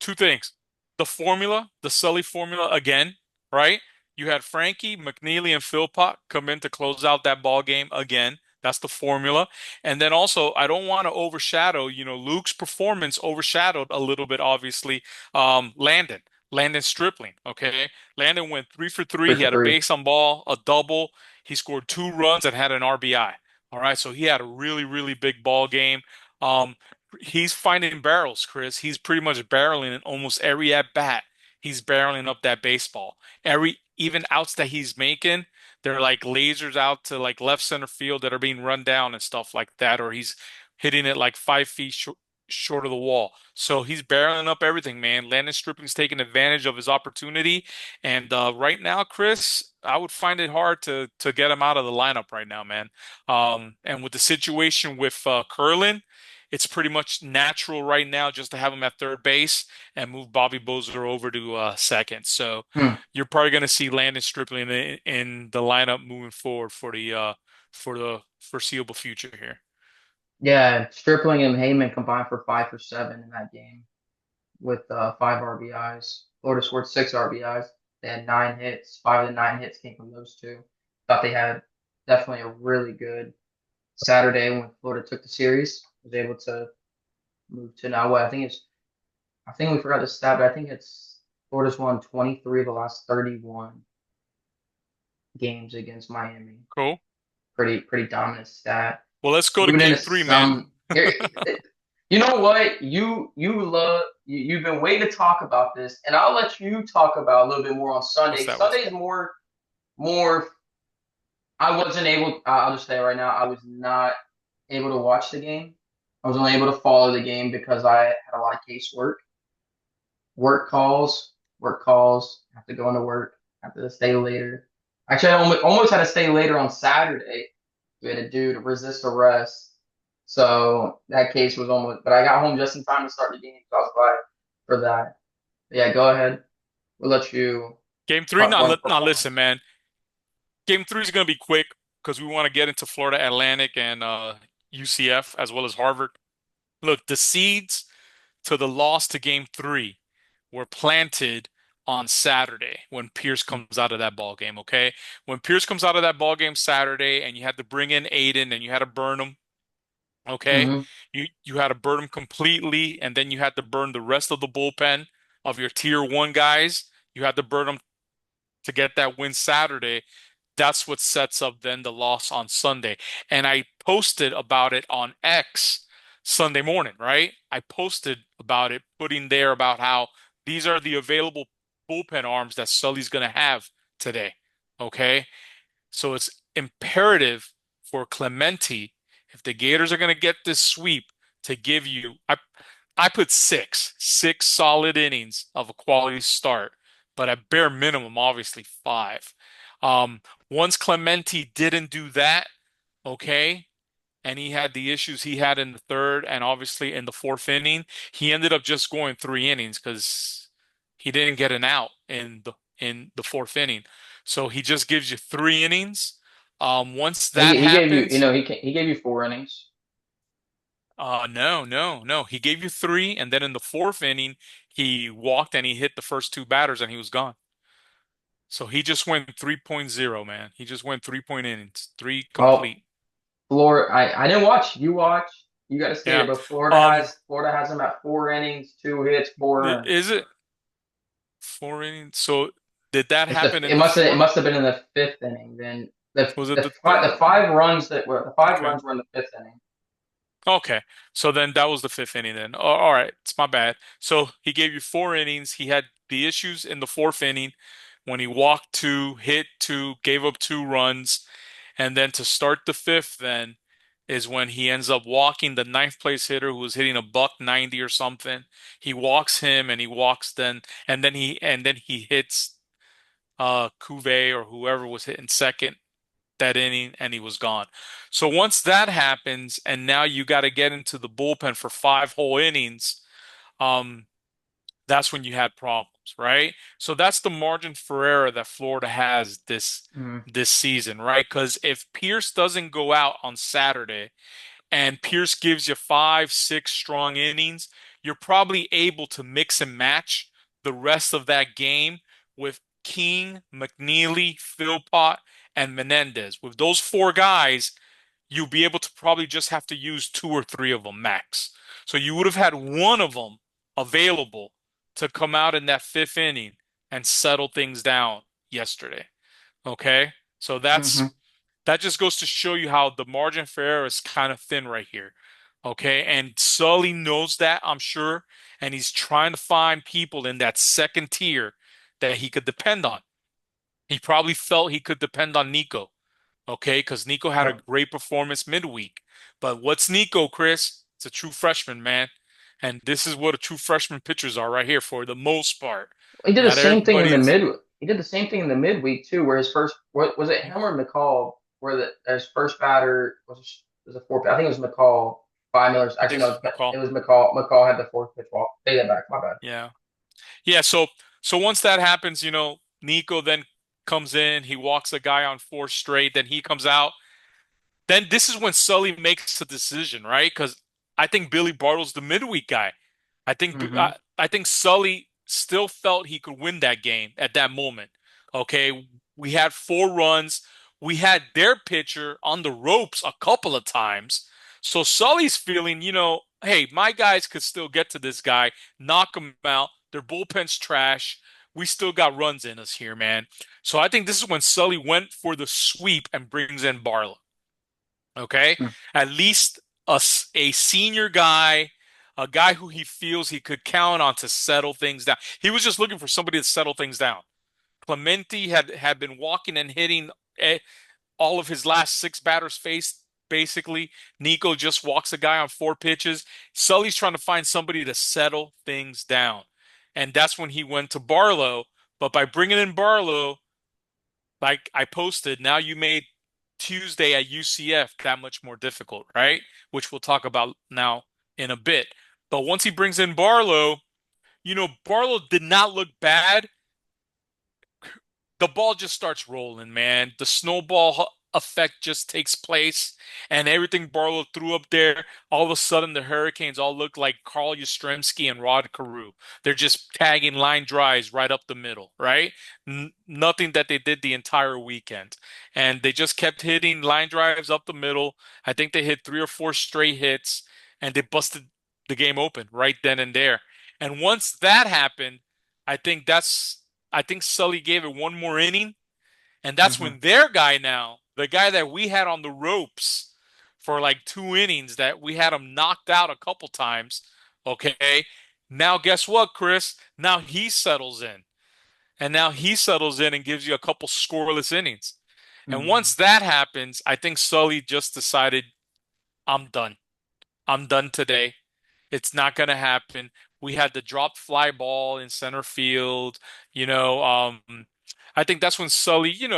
two things. The formula, the Sully formula again, right? You had Frankie, McNeely, and Philpott come in to close out that ball game again. That's the formula. And then also, I don't want to overshadow, Luke's performance overshadowed a little bit, obviously, Landon Stripling, okay? Landon went 3 for 3. Three He for had a three. base on ball, a double. He scored 2 runs and had an RBI. All right, so he had a really, really big ball game. Um, he's finding barrels, Chris. He's pretty much barreling in almost every at bat. He's barreling up that baseball. Even outs that he's making, they're like lasers out to like left center field that are being run down and stuff like that, or he's hitting it like 5 feet short of the wall. So he's barreling up everything, man. Landon Stripling's taking advantage of his opportunity, and right now, Chris, I would find it hard to get him out of the lineup right now, man. And with the situation with Curlin, it's pretty much natural right now just to have him at third base and move Bobby Bozer over to second. So Hmm. you're probably going to see Landon Stripling in the lineup moving forward for the foreseeable future here. Yeah, Stripling and Heyman combined for 5 for 7 in that game with 5 RBIs. Florida scored 6 RBIs. They had 9 hits. 5 of the 9 hits came from those two. Thought they had definitely a really good Saturday when Florida took the series. Was able to move to now what I think we forgot the stat, but I think it's Florida's won 23 of the last 31 games against Miami. Cool. Pretty dominant stat. Well, let's go to Moving into game three, man. some here, you know what? You've been waiting to talk about this, and I'll let you talk about a little bit more on What's Sunday. that? What's Sunday's more. I wasn't able. I'll just say right now, I was not able to watch the game. I was only able to follow the game because I had a lot of casework, work calls. Have to go into work. Have to stay later. Actually, I almost had to stay later on Saturday. We had to do to resist arrest. So that case was almost, but I got home just in time to start the game. So I was glad for that. Yeah, go ahead. We'll let you Game three? run the Now listen, performance. man. Game three is going to be quick because we want to get into Florida Atlantic and UCF as well as Harvard. Look, the seeds to the loss to game three were planted on Saturday when Pierce comes out of that ball game, okay? When Pierce comes out of that ball game Saturday and you had to bring in Aiden and you had to burn him, okay? Mm-hmm. You had to burn him completely and then you had to burn the rest of the bullpen of your tier one guys. You had to burn them to get that win Saturday. That's what sets up then the loss on Sunday. And I posted about it on X Sunday morning, right? I posted about it, putting there about how these are the available bullpen arms that Sully's going to have today. Okay. So it's imperative for Clemente, if the Gators are going to get this sweep, to give you, I put six solid innings of a quality start, but at bare minimum, obviously five. Um, Once Clemente didn't do that, okay, and he had the issues he had in the third and obviously in the fourth inning, he ended up just going 3 innings because he didn't get an out in the fourth inning. So he just gives you 3 innings. Once that He gave you, happens, he gave you 4 innings. no. He gave you three, and then in the fourth inning, he walked and he hit the first two batters and he was gone. So he just went 3.0, man. He just went 3 point innings, three Well, complete. Florida, I didn't watch. You watch. You got to stay there. Yeah. But Um, Florida has him at 4 innings, 2 hits, 4 earned. is it 4 innings? So did that happen in the It fourth? must have been in the fifth inning then. Was it The five runs that were the five okay. runs were in the fifth inning. Okay. So then that was the fifth inning then. All right. It's my bad. So he gave you four innings. He had the issues in the fourth inning when he walked two, hit two, gave up two runs. And then to start the fifth then is when he ends up walking the ninth place hitter who was hitting a buck 90 or something. He walks him and he walks then and then he hits Cuvée or whoever was hitting second that inning and he was gone. So once that happens, and now you got to get into the bullpen for five whole innings, um, that's when you had problems, right? So that's the margin for error that Florida has Mm-hmm. this season, right? Because if Pierce doesn't go out on Saturday and Pierce gives you five, six strong innings, you're probably able to mix and match the rest of that game with King, McNeely, Philpott, and Menendez. With those four guys, you'll be able to probably just have to use two or three of them max. So you would have had one of them available to come out in that fifth inning and settle things down yesterday. Okay? So Mm-hmm. that just goes to show you how the margin for error is kind of thin right here. Okay. And Sully knows that, I'm sure. And he's trying to find people in that second tier that he could depend on. He probably felt he could depend on Nico. Okay. Because Nico had a Yep. great performance midweek. But what's Nico, Chris? It's a true freshman, man. And this is what a true freshman pitchers are right here for the most part. He did the Not same thing in the everybody's. mid. He did the same thing in the midweek too, where his first what was it him or McCall? Where his first batter was a four. I think it was McCall. 5 Millers. I Actually, think no, it's McCall. it was McCall. McCall had the fourth pitch walk. Take that back. My bad. Yeah. Yeah, so once that happens, Nico then comes in, he walks a guy on four straight, then he comes out. Then this is when Sully makes a decision, right? Because I think Billy Bartle's the midweek guy. Mm-hmm. I think Sully still felt he could win that game at that moment. Okay, we had four runs. We had their pitcher on the ropes a couple of times. So Sully's feeling, hey, my guys could still get to this guy, knock him out. Their bullpen's trash. We still got runs in us here, man. So I think this is when Sully went for the sweep and brings in Barlow. Okay. At least a senior guy, a guy who he feels he could count on to settle things down. He was just looking for somebody to settle things down. Clemente had been walking and hitting all of his last six batters faced. Basically, Nico just walks a guy on four pitches. Sully's trying to find somebody to settle things down. And that's when he went to Barlow. But by bringing in Barlow, like I posted, now you made Tuesday at UCF that much more difficult, right? Which we'll talk about now in a bit. But once he brings in Barlow, Barlow did not look bad. The ball just starts rolling, man. The snowball effect just takes place, and everything Barlow threw up there, all of a sudden the Hurricanes all look like Carl Yastrzemski and Rod Carew. They're just tagging line drives right up the middle, right? Nothing that they did the entire weekend. And they just kept hitting line drives up the middle. I think they hit three or four straight hits, and they busted the game open right then and there. And once that happened, I think that's I think Sully gave it one more inning, and that's Mm-hmm. when their guy now, the guy that we had on the ropes for like two innings, that we had him knocked out a couple times. Okay. Now, guess what, Chris? Now he settles in. And now he settles in and gives you a couple scoreless innings. And Mm-hmm. once that happens, I think Sully just decided, I'm done. I'm done today. It's not going to happen. We had the dropped fly ball in center field. You know, I think that's when Sully, you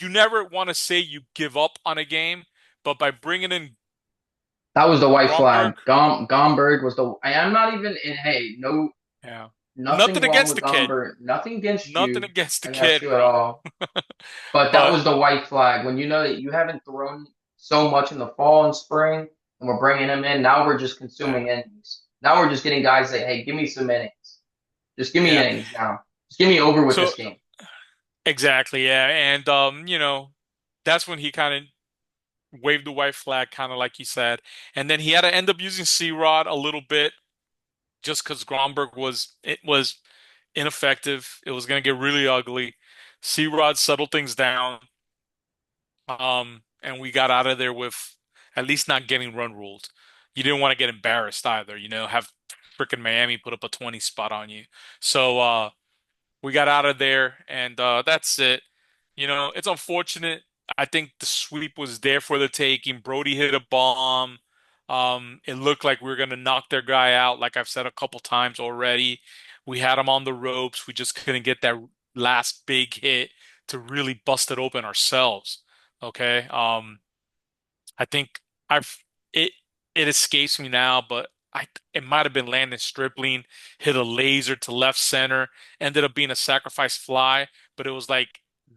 never want to say you give up on a game, but by bringing in That was the white flag. Gromberg, Gomberg was the. I'm not even in. Hey, no, yeah, nothing nothing wrong against with the kid, Gomberg. Nothing nothing against kid, you at bro. all. But that But was the white flag when you know that you haven't thrown so much in the fall and spring, and we're bringing him in. Now we're just yeah, consuming innings. Now we're just getting guys that, hey, give me some innings. Just give me yeah. innings now. Just get me over with So this game. exactly, yeah, and that's when he kind of waved the white flag, kind of like you said, and then he had to end up using C-Rod a little bit just because Gromberg was ineffective. It was going to get really ugly. C-Rod settled things down. And we got out of there with at least not getting run ruled. You didn't want to get embarrassed either, have freaking Miami put up a 20 spot on you. So we got out of there, and that's it. It's unfortunate. I think the sweep was there for the taking. Brody hit a bomb. It looked like we were going to knock their guy out, like I've said a couple times already. We had him on the ropes. We just couldn't get that last big hit to really bust it open ourselves. Okay. I think I've it it escapes me now, but it might have been Landon Stripling hit a laser to left center, ended up being a sacrifice fly, but it was like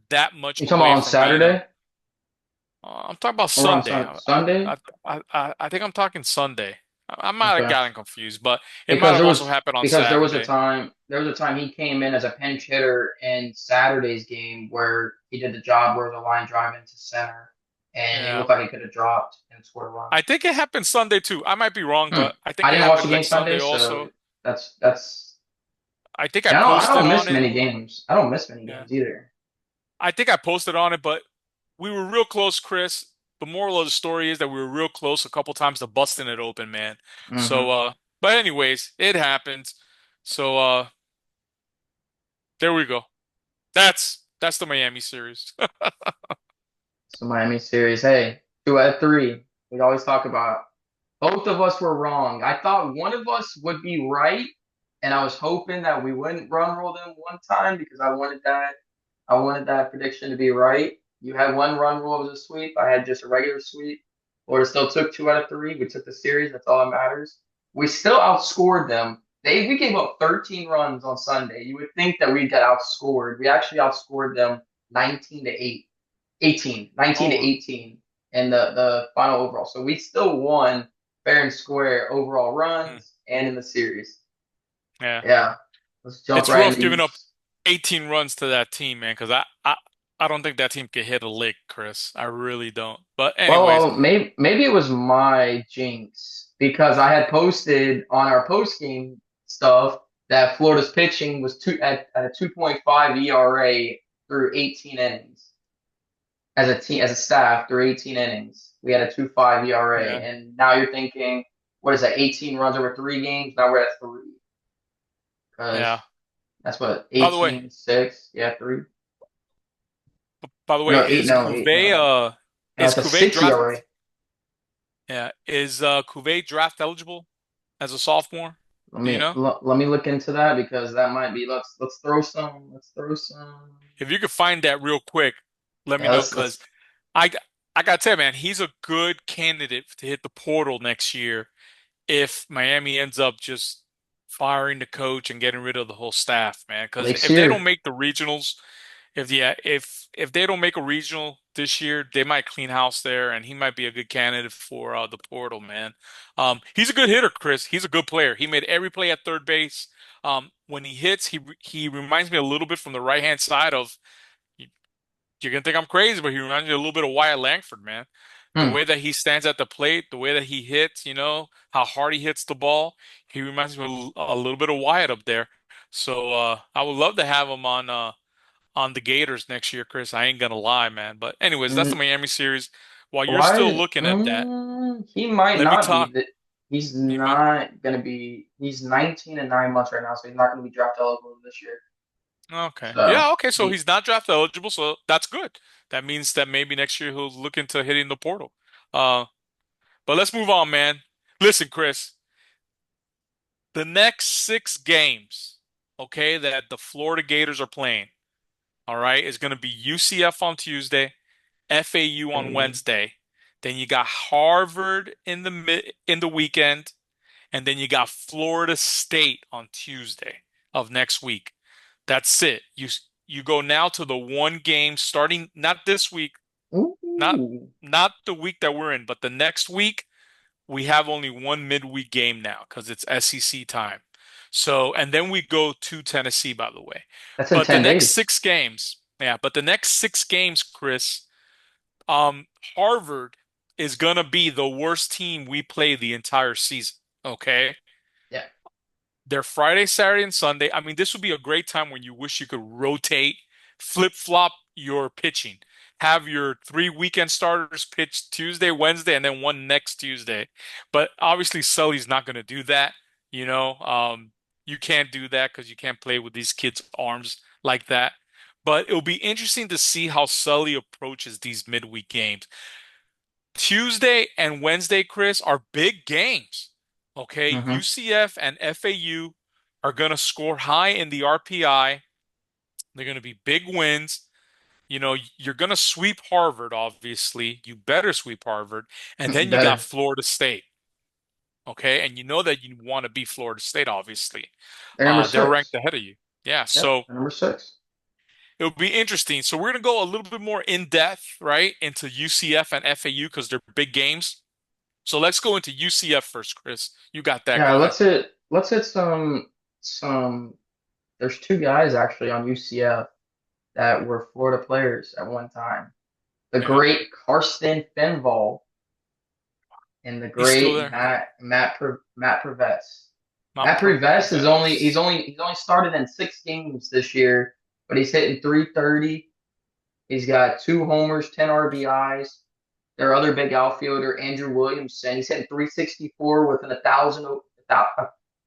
that much You talking about away on from being a. Saturday I'm talking about or on Sunday. Sunday? I think I'm talking Sunday. I might have Okay. gotten confused, but it might Because have also happened on Saturday. there was a time he came in as a pinch hitter in Saturday's game where he did the job where the line drive into center and he Yeah. looked like he could have dropped and scored a run. I think it happened Sunday too. I might be wrong, Hmm. but I think I it didn't watch the happened game like Sunday, Sunday so also. that's I think I and I posted don't on miss it. many games. I don't miss many Yeah. games either. I think I posted on it, but we were real close, Chris. The moral of the story is that we were real close a couple times to busting it open, man. So, Mm-hmm. but anyways, it happens. So, there we go. That's the Miami series. So Miami series, hey, 2 out of 3. We always talk about. Both of us were wrong. I thought one of us would be right, and I was hoping that we wouldn't run roll them one time because I wanted that. I wanted that prediction to be right. You had one run rule as a sweep. I had just a regular sweep. Florida still took 2 out of 3. We took the series. That's all that matters. We still outscored them. We gave up 13 runs on Sunday. You would think that we'd get outscored. We actually outscored them 19 to 8, 18, 19 to Oh, 18 in the final overall. So we still won fair and square overall hmm. runs and in the series. Yeah. Yeah, let's jump It's right rough into giving up these. 18 runs to that team, man, because I don't think that team could hit a lick, Chris. I really don't. But anyways, Maybe it was my jinx because I had posted on our post game stuff that Florida's pitching was at a 2.5 ERA through 18 innings as a team as a staff through 18 innings. We had a 2.5 ERA, yeah, and now you're thinking, what is that? 18 runs over 3 games. Now we're at 3 yeah. because that's what By the way, 18-6. Yeah, 3. by the Or way, no, 8. No, 8. No, no, Is it's a Cuvée 6 draft ERA. yeah, is Cuvée draft eligible as a sophomore? Do you know? Let me look into that because that might be. Let's throw some. Let's throw some. If you could find that real quick, let me Yeah, know let's. because I I gotta tell you, man, he's a good candidate to hit the portal next year if Miami ends up just firing the coach and getting rid of the whole staff, man. Because Next if they don't year. make the regionals, if they don't make a regional this year, they might clean house there, and he might be a good candidate for the portal, man. He's a good hitter, Chris. He's a good player. He made every play at third base. When he hits, he reminds me a little bit from the right hand side of. You're gonna think I'm crazy, but he reminds me a little bit of Wyatt Langford, man. The Hmm. way that he stands at the plate, the way that he hits, how hard he hits the ball. He reminds me a little bit of Wyatt up there. So I would love to have him on the Gators next year, Chris. I ain't gonna lie, man. But anyways, that's the Mm, Miami series. While you're still why? looking at that, He might let me not talk. be. He's You might, not gonna be. He's 19 and 9 months right now, so he's not gonna be draft eligible this year. okay. So Yeah, okay. So he. he's not draft eligible, so that's good. That means that maybe next year he'll look into hitting the portal. Uh, but let's move on, man. Listen, Chris. The next 6 games, okay, that the Florida Gators are playing, all right, is going to be UCF on Tuesday, FAU on Wednesday. Then you got Harvard in the weekend, and then you got Florida State on Tuesday of next week. That's it. You go now to the one game starting not this week, not Ooh, not the week that we're in, but the next week we have only one midweek game now because it's SEC time. So, and then we go to Tennessee, by the way. that's in But the 10 next days. 6 games, yeah, but the next 6 games, Chris, um, Harvard is gonna be the worst team we play the entire season. Okay. Yeah. They're Friday, Saturday, and Sunday. I mean, this would be a great time when you wish you could rotate, flip-flop your pitching. have your three weekend starters pitch Tuesday, Wednesday, and then one next Tuesday. But obviously, Sully's not going to do that. You know, you can't do that because you can't play with these kids' arms like that. But it'll be interesting to see how Sully approaches these midweek games. Tuesday and Wednesday, Chris, are big games. Okay, Hmm. UCF and FAU are going to score high in the RPI. They're going to be big wins. You know, you're going to sweep Harvard, obviously. You better sweep Harvard. And then you got Better. Florida State. Okay. And you know that you want to beat Florida State, obviously. They're number They're ranked six. ahead of you. Yeah. Yep, So they're number six. it'll be interesting. So we're going to go a little bit more in depth, right, into UCF and FAU because they're big games. So let's go into UCF first, Chris. You got that. Yeah, Go ahead. let's hit some. There's two guys actually on UCF that were Florida players at one time. The Yeah. great Karsten Fenvall and the He's still great there. Matt Prevez. Not Matt Prevez is only he's Perez. only he's only started in 6 games this year, but he's hitting 330. He's got 2 homers, 10 RBIs. Their other big outfielder, Andrew Williamson, he's hitting 364 with an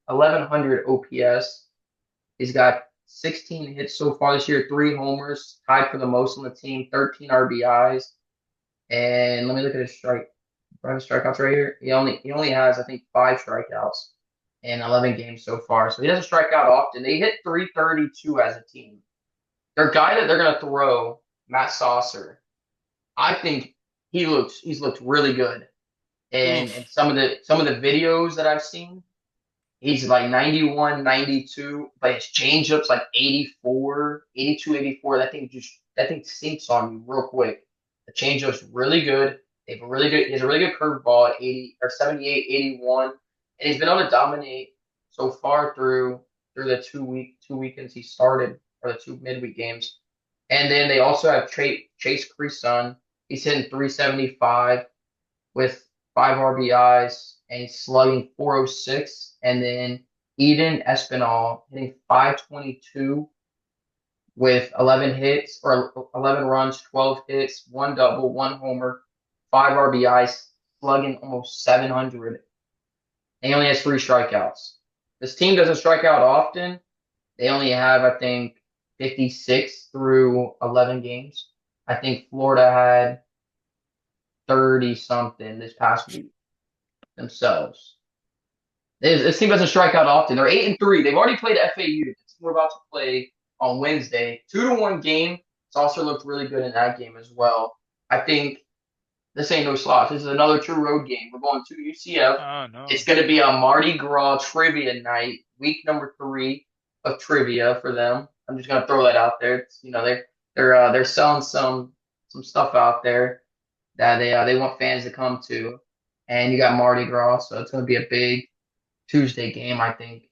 1100 OPS. He's got 16 hits so far this year, 3 homers, tied for the most on the team, 13 RBIs. And let me look at his strikeouts right here. He only has I think 5 strikeouts in 11 games so far. So he doesn't strike out often. They hit 332 as a team. Their guy that they're gonna throw, Matt Saucer, I think he's looked really good. And Oof. some of the videos that I've seen, he's like 91, 92, but his changeup's like 84, 82, 84. That thing sinks on you real quick. The changeup's really good. He has a really good curveball at 80 or 78, 81. And he's been able to dominate so far through the 2 weekends he started, or the two midweek games. And then they also have Chase Creason. He's hitting 375 with 5 RBIs, and he's slugging 406. And then Eden Espinal hitting 522 with 11 hits or 11 runs, 12 hits, one double, one homer, 5 RBIs, slugging almost 700. And he only has 3 strikeouts. This team doesn't strike out often. They only have, I think, 56 through 11 games. I think Florida had 30 something this past week themselves. This team doesn't strike out often. They're 8-3. They've already played FAU. The team we're about to play on Wednesday. 2-1 game. It's also looked really good in that game as well. I think this ain't no slouch. This is another true road game. We're going to UCF. Oh It's no. going to be a Mardi Gras trivia night, week number 3 of trivia for them. I'm just going to throw that out there. They're selling some stuff out there that they want fans to come to, and you got Mardi Gras, so it's going to be a big Tuesday game, I think.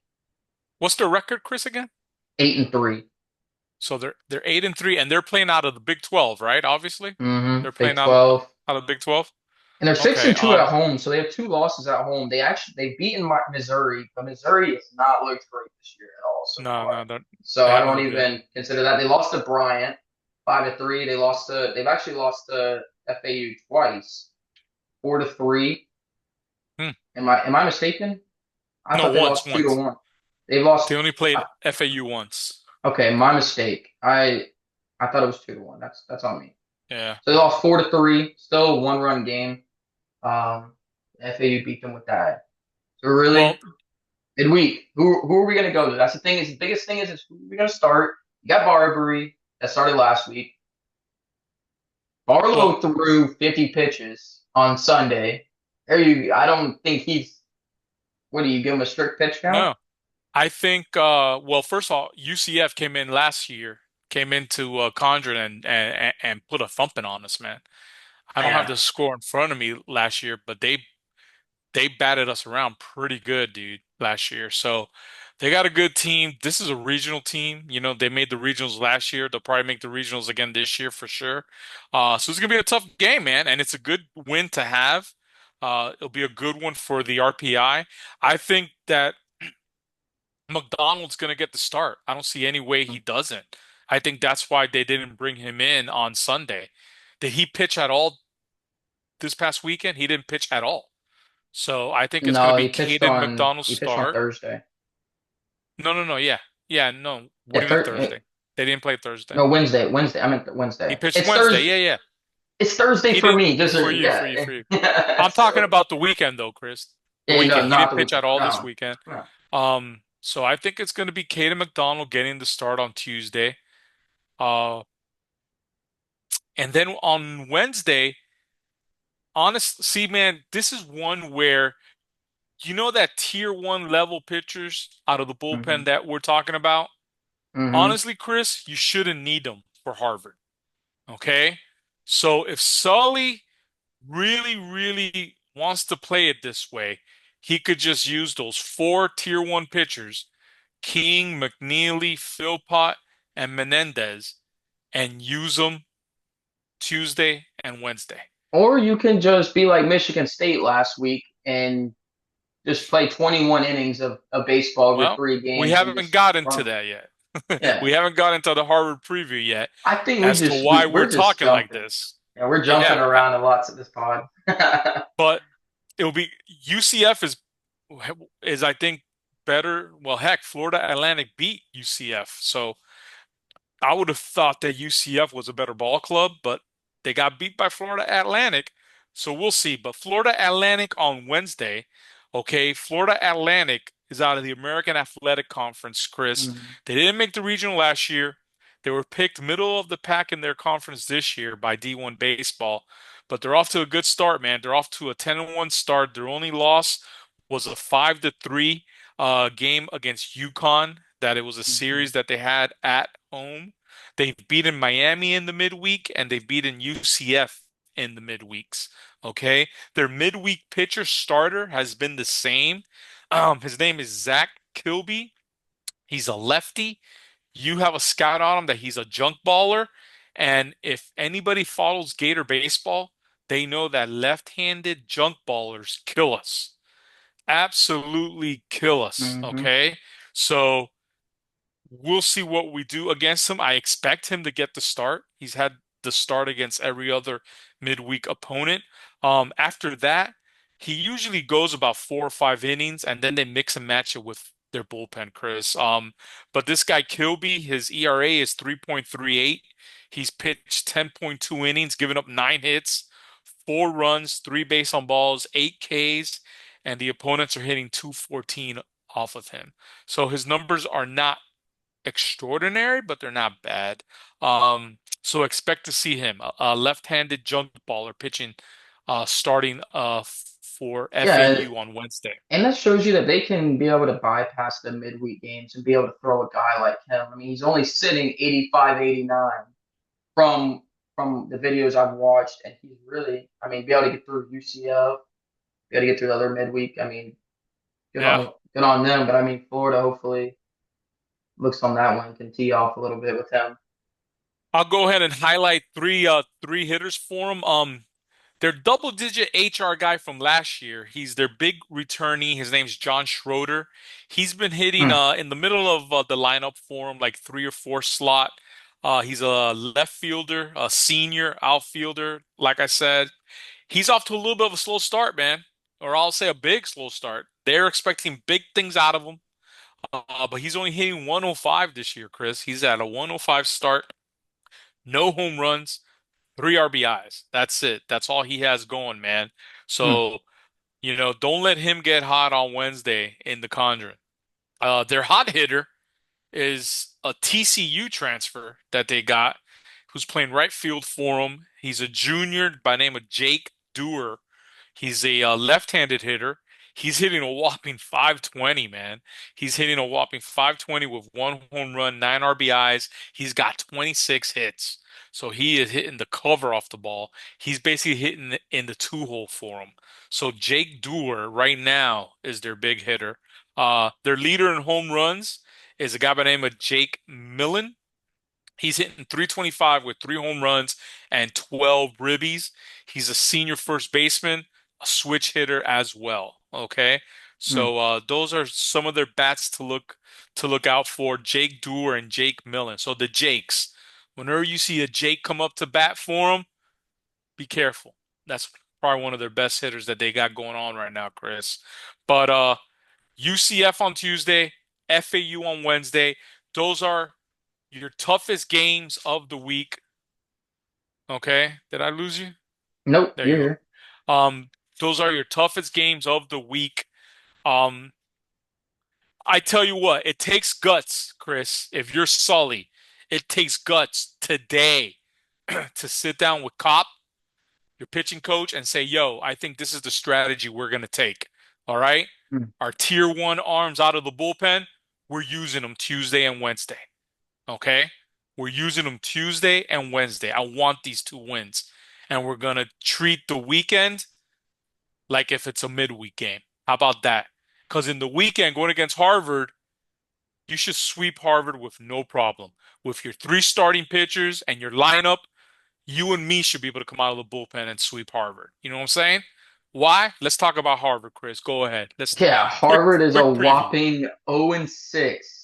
What's their record, Chris, again? 8-3. So they're 8-3, and they're playing out of the Big 12, right? Obviously, Mm-hmm. they're Big playing 12. out of the Big 12. And they're six Okay. and two at home, so they have 2 losses at home. They've beaten Missouri, but Missouri has not looked great this year at all so No, far. no, So they I haven't don't looked good. even consider that. They lost to Bryant 5-3. They've actually lost to FAU twice, 4-3. Hmm. Am I mistaken? I No, thought they once, lost two to once. one. They've lost. They only played FAU once. Okay, my mistake. I thought it was 2-1. That's on me. Yeah. So they lost 4-3. Still a 1-run game. FAU beat them with that. So Well, really, midweek. Who are we gonna go to? That's the thing. Is the biggest thing is who are we gonna start? You got Barbary that started last week. well, Barlow threw 50 pitches on Sunday. I don't think he's. What do you give him a strict pitch count? no. I think, well, first of all, UCF came in last year, came into Condren and put a thumping on us, man. I don't have Yeah. the score in front of me last year, but they batted us around pretty good, dude, last year. So they got a good team. This is a regional team. You know, they made the regionals last year. They'll probably make the regionals again this year for sure. So it's gonna be a tough game, man, and it's a good win to have. It'll be a good one for the RPI. I think that McDonald's gonna get the start. I don't see any way he doesn't. I think that's why they didn't bring him in on Sunday. Did he pitch at all this past weekend? He didn't pitch at all. So I think it's going to No, be Caden McDonald's he pitched on start. Thursday. No, no, no. Yeah. Yeah. No. What Yeah, do you mean Thursday? They didn't play Thursday. no, Wednesday. Wednesday. I meant He Wednesday. pitched It's Wednesday. Thursday. Yeah. Yeah. It's Thursday He for didn't me. Just for you, for you, yeah. for you. I'm talking So about the weekend though, Chris. The yeah, no, weekend. He not didn't the pitch at weekend. all this No, weekend. no. So I think it's going to be Caden McDonald getting the start on Tuesday. Uh, and then on Wednesday, honest, see, man, this is one where you know that tier one level pitchers out of the Mm-hmm. bullpen that we're talking about. Mm-hmm. Honestly, Chris, you shouldn't need them for Harvard. Okay, so if Sully really, really wants to play it this way, he could just use those four tier one pitchers, King, McNeely, Philpott, and Menendez, and use them Tuesday and Wednesday. Or you can just be like Michigan State last week and just play 21 innings of baseball over Well, three we games and haven't just got into run. that yet. Yeah, We haven't got into the Harvard preview yet I think as to why we're we're just talking like jumping. this. Yeah, we're jumping Yeah, around a lot to this pod. but it'll be UCF is I think better. Well, heck, Florida Atlantic beat UCF, so I would have thought that UCF was a better ball club, but they got beat by Florida Atlantic. So we'll see. But Florida Atlantic on Wednesday, okay, Florida Atlantic is out of the American Athletic Conference, Chris. Mm, They didn't make the regional last year. They were picked middle of the pack in their conference this year by D1 Baseball, but they're off to a good start, man. They're off to a 10-1 start. Their only loss was a 5-3 game against UConn. That it was a mhm. series that they had at home. They've beaten Miami in the midweek and they've beaten UCF in the midweeks. Okay. Their midweek pitcher starter has been the same. His name is Zach Kilby. He's a lefty. You have a scout on him that he's a junk baller. And if anybody follows Gator baseball, they know that left-handed junk ballers kill us. Absolutely kill us. Mhm. Okay. So we'll see what we do against him. I expect him to get the start. He's had the start against every other midweek opponent. After that, he usually goes about 4 or 5 innings, and then they mix and match it with their bullpen, Chris. But this guy Kilby, his ERA is 3.38. He's pitched 10.2 innings, given up 9 hits, 4 runs, 3 base on balls, 8 Ks, and the opponents are hitting 214 off of him. So his numbers are not extraordinary, but they're not bad. So expect to see him, a left-handed junk baller pitching, starting for Yeah, FAU on Wednesday. and that shows you that they can be able to bypass the midweek games and be able to throw a guy like him. I mean, he's only sitting 85, 89 from the videos I've watched, and he's really, I mean, be able to get through UCF, be able to get through the other midweek. I mean, Yeah. good on them. But I mean, Florida hopefully looks on that one, can tee off a little bit with him. I'll go ahead and highlight three hitters for them. Their double-digit HR guy from last year. He's their big returnee. His name's John Schroeder. He's been hitting Mm, in the middle of the lineup for him, like 3 or 4 slot. He's a left fielder, a senior outfielder. Like I said, he's off to a little bit of a slow start, man, or I'll say a big slow start. They're expecting big things out of him, but he's only hitting 105 this year, Chris. He's at a 105 start, no home runs, 3 RBIs. That's it. That's all he has going, man. mm. So, don't let him get hot on Wednesday in the Conjuring. Their hot hitter is a TCU transfer that they got, who's playing right field for him. He's a junior by name of Jake Dewar. He's a left-handed hitter. He's hitting a whopping 520, man. He's hitting a whopping 520 with 1 home run, 9 RBIs. He's got 26 hits. So he is hitting the cover off the ball. He's basically hitting in the two-hole for him. So Jake Dewar right now is their big hitter. Their leader in home runs is a guy by the name of Jake Millen. He's hitting 325 with 3 home runs and 12 ribbies. He's a senior first baseman, a switch hitter as well. Okay. Mm. So those are some of their bats to look out for, Jake Dewar and Jake Millen. So the Jakes. Whenever you see a Jake come up to bat for him, Be careful. That's probably one of their best hitters that they got going on right now, Chris. But UCF on Tuesday, FAU on Wednesday. Those are your toughest games of the week. Okay. Did I lose you? Nope, There you're you here. go. Those are your toughest games of the week. Um, I tell you what, it takes guts, Chris. If you're Sully, it takes guts today to sit down with Cop, your pitching coach, and say, yo, I think this is the strategy we're going to take. All right. Mm. Our tier one arms out of the bullpen, we're using them Tuesday and Wednesday. Okay. We're using them Tuesday and Wednesday. I want these two wins. And we're going to treat the weekend like if it's a midweek game. How about that? Because in the weekend, going against Harvard, you should sweep Harvard with no problem. With your three starting pitchers and your lineup, you and me should be able to come out of the bullpen and sweep Harvard. You know what I'm saying? Why? Let's talk about Harvard, Chris. Go ahead. Let's Yeah, quick Harvard is a quick preview. whopping 0 and 6.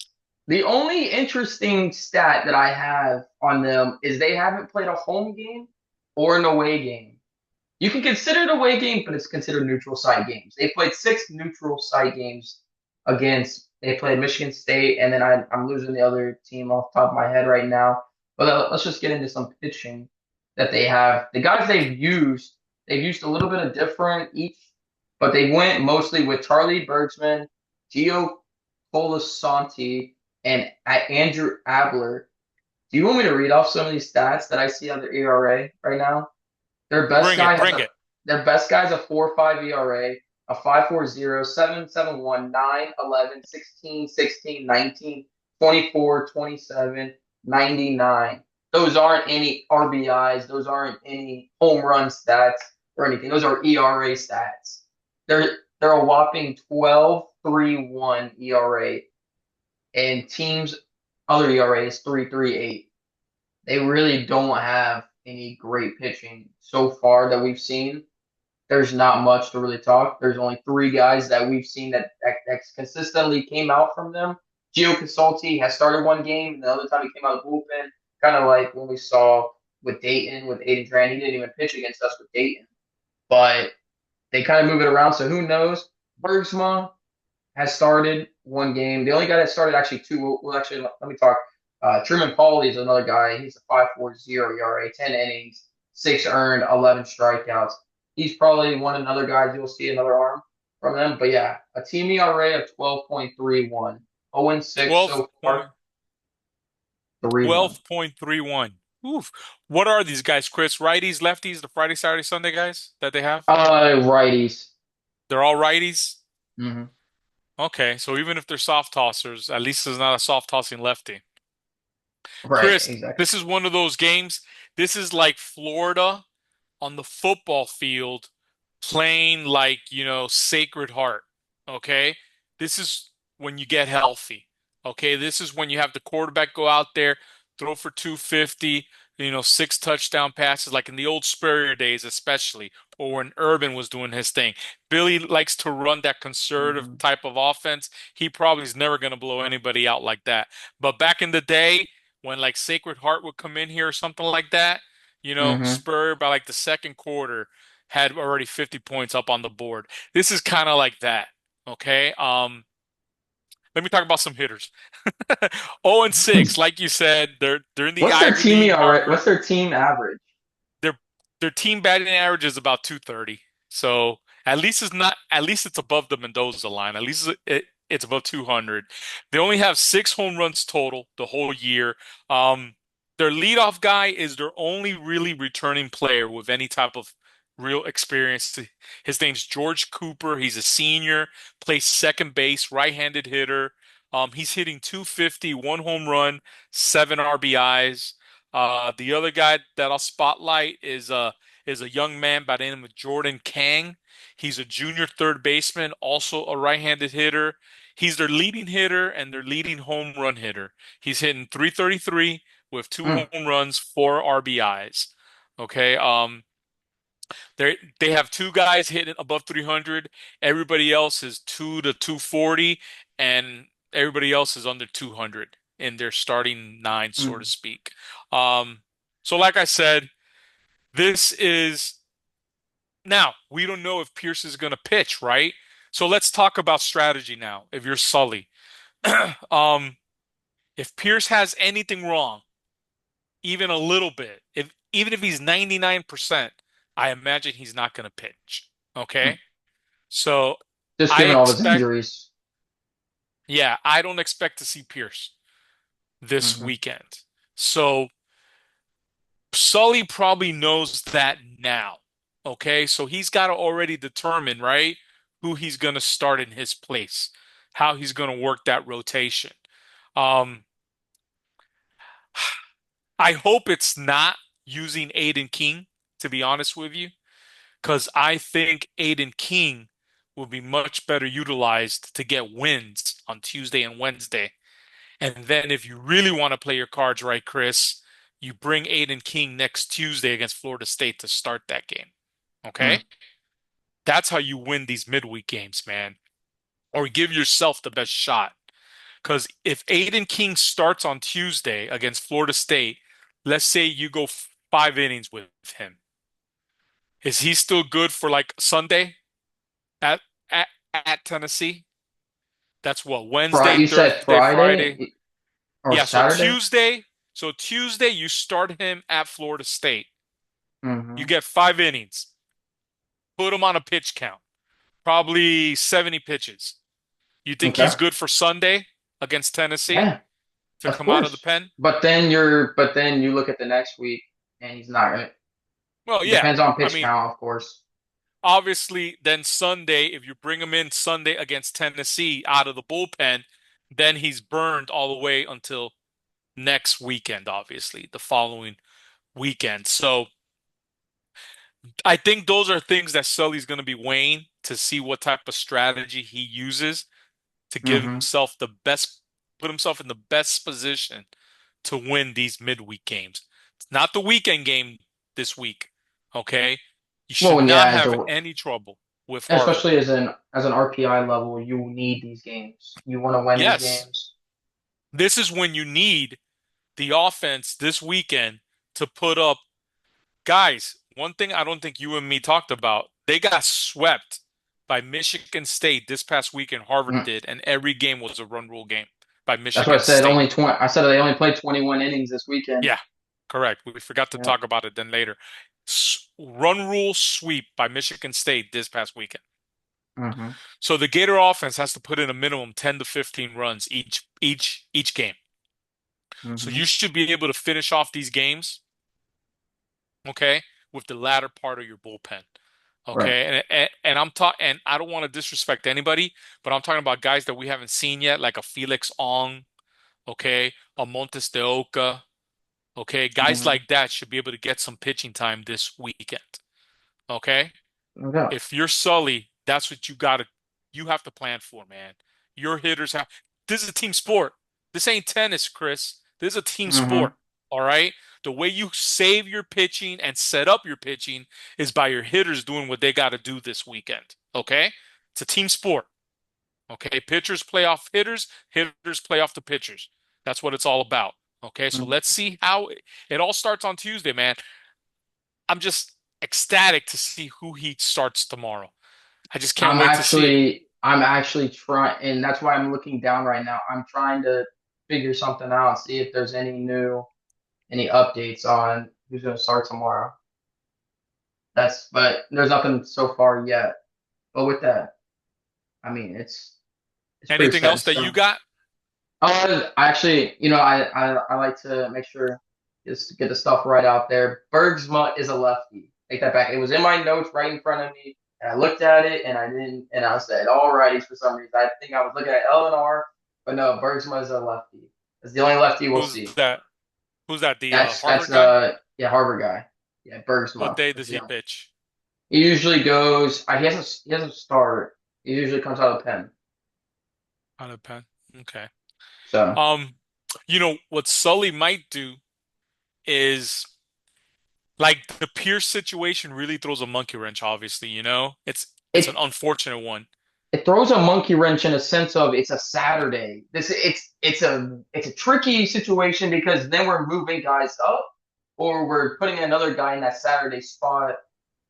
The only interesting stat that I have on them is they haven't played a home game or an away game. You can consider it away game, but it's considered neutral site games. They played 6 neutral site games against. They played Michigan State, and then I'm losing the other team off the top of my head right now. But let's just get into some pitching that they have. The guys they've used a little bit of different each, but they went mostly with Charlie Bergsman, Gio Colasanti, and Andrew Abler. Do you want me to read off some of these stats that I see on their ERA right now? Their best Bring it, guy has bring a it. their best guy's a 4.5 ERA, a 5.40, 7.71, 9, 11, 16, 16, 19, 24, 27, 99. Those aren't any RBIs. Those aren't any home run stats or anything. Those are ERA stats. They're a whopping 12.31 ERA, and teams' other ERA is 3.38. They really don't have any great pitching so far that we've seen. There's not much to really talk. There's only 3 guys that we've seen that consistently came out from them. Gio Casalti has started 1 game, and the other time he came out of the bullpen, kind of like when we saw with Dayton, with Aiden Tran. He didn't even pitch against us with Dayton, but they kind of move it around. So who knows? Bergsma has started 1 game. The only guy that started actually 2. Well, actually, let me talk. Truman Pauly is another guy. He's a 5.40 ERA, 10 innings, 6 earned, 11 strikeouts. He's probably one of the other guys you'll see another arm from them. But yeah, a team ERA of 12.31, 0 and 6 12 so point far, 3-1. 12.31. Oof. What are these guys, Chris? Righties, lefties, the Friday, Saturday, Sunday guys that they have? Righties. They're all righties? Hmm. Okay, so even if they're soft tossers, at least there's not a soft tossing lefty. Right, Chris, exactly. this is one of those games. This is like Florida on the football field playing like, Sacred Heart. Okay? This is when you get healthy. Okay? This is when you have the quarterback go out there, throw for 250, 6 touchdown passes, like in the old Spurrier days, especially, or when Urban was doing his thing. Billy likes to run that conservative Hmm. type of offense. He probably is never going to blow anybody out like that. But back in the day, when like Sacred Heart would come in here or something like that, Hmm. Spur by like the second quarter had already 50 points up on the board. This is kind of like that. Okay. Let me talk about some hitters. 0 and 6, like you said, they're in the What's their Ivy team League, ERA? Harvard. What's their team average? Their their team batting average is about 230. So at least it's above the Mendoza line. At least it's above 200. They only have 6 home runs total the whole year. Um, their leadoff guy is their only really returning player with any type of real experience. His name's George Cooper. He's a senior, plays second base, right-handed hitter. He's hitting 250, 1 home run, 7 RBIs. The other guy that I'll spotlight is a young man by the name of Jordan Kang. He's a junior third baseman, also a right-handed hitter. He's their leading hitter and their leading home run hitter. He's hitting 333 with two Mm, home runs, 4 RBIs. Okay. They have 2 guys hitting above 300. Everybody else is 2 to 240, and everybody else is under 200 in their starting nine, so to mm. speak. Um, so like I said. This is now we don't know if Pierce is going to pitch, right? So let's talk about strategy now. If you're Sully, um, if Pierce has anything wrong, even a little bit, if even if he's 99%, I imagine he's not going to pitch. Mm. Okay? So Just I given all his expect, injuries. yeah, I don't expect to see Pierce this Hmm. weekend. So Sully probably knows that now. Okay? So he's got to already determine, right, who he's going to start in his place, how he's going to work that rotation. Um, I hope it's not using Aiden King, to be honest with you, because I think Aiden King will be much better utilized to get wins on Tuesday and Wednesday. And then if you really want to play your cards right, Chris, you bring Aiden King next Tuesday against Florida State to start that game. Okay? Mm. That's how you win these midweek games, man. Or give yourself the best shot. Because if Aiden King starts on Tuesday against Florida State, let's say you go 5 innings with him. Is he still good for like Sunday at at, at Tennessee? That's what, Wednesday, You said Thursday, Friday Friday. or Yeah, so Saturday? Tuesday you start him at Florida State. You Hmm. get 5 innings. Put him on a pitch count, probably 70 pitches. You think he's Okay. good for Sunday against Tennessee Yeah, to of come out of the course. pen? But then you look at the next week and he's not gonna. Well, It yeah. depends on I pitch mean, count, of course. obviously, then Sunday, if you bring him in Sunday against Tennessee out of the bullpen, then he's burned all the way until next weekend, obviously, the following weekend. So I think those are things that Sully's going to be weighing to see what type of strategy he uses to give Hmm. himself the best, put himself in the best position to win these midweek games. It's not the weekend game this week, okay? You Well, should and not yeah, have any trouble with Harvard. especially as an RPI level, you need these games. You want to win these Yes, games. this is when you need the offense this weekend to put up. Guys, one thing I don't think you and me talked about, they got swept by Michigan State this past weekend. Harvard Mm. did, and every game was a run rule game by That's why I Michigan said State. only 20. I said they only played 21 innings this weekend. Yeah, correct. We forgot to Yeah. talk about it then later. Run rule sweep by Michigan State this past weekend. Hmm. So the Gator offense has to put in a minimum 10 to 15 runs each game. So Hmm. you should be able to finish off these games, okay, with the latter part of your bullpen. Right. Okay, and I'm talking, and I don't want to disrespect anybody, but I'm talking about guys that we haven't seen yet, like a Felix Ong, okay, a Montes de Oca, okay, guys Hmm. like that should be able to get some pitching time this weekend. Okay, Okay. if you're Sully, that's what you have to plan for, man. Your hitters have. This is a team sport. This ain't tennis, Chris. This is a team Hmm. sport. All right. The way you save your pitching and set up your pitching is by your hitters doing what they got to do this weekend. Okay. It's a team sport. Okay. Pitchers play off hitters, hitters play off the pitchers. That's what it's all about. Okay. So let's see how it all starts on Tuesday, man. I'm just ecstatic to see who he starts tomorrow. I just can't wait to see it. I'm actually trying, and that's why I'm looking down right now. I'm trying to figure something out, see if there's any updates on who's going to start tomorrow. But there's nothing so far yet. But with that, I mean, it's pretty Anything set in else that you stone. got? Actually, I like to make sure just to get the stuff right out there. Bergsma is a lefty. Take that back. It was in my notes right in front of me, and I looked at it, and I didn't, and I said, all righties for some reason. I think I was looking at Eleanor, but no, Bergsma is a lefty. It's the only lefty we'll Who's see. that? Who's that? The That's Harvard guy? the yeah Harvard guy. Yeah, What Bergsma. day That's does the he only. pitch? He usually goes. He hasn't started. He usually comes out of the pen. On a pen. Okay. So Um, what Sully might do is like the Pierce situation really throws a monkey wrench, obviously, It's an it unfortunate one. it throws a monkey wrench in a sense of it's a Saturday. It's a tricky situation because then we're moving guys up. or we're putting another guy in that Saturday spot,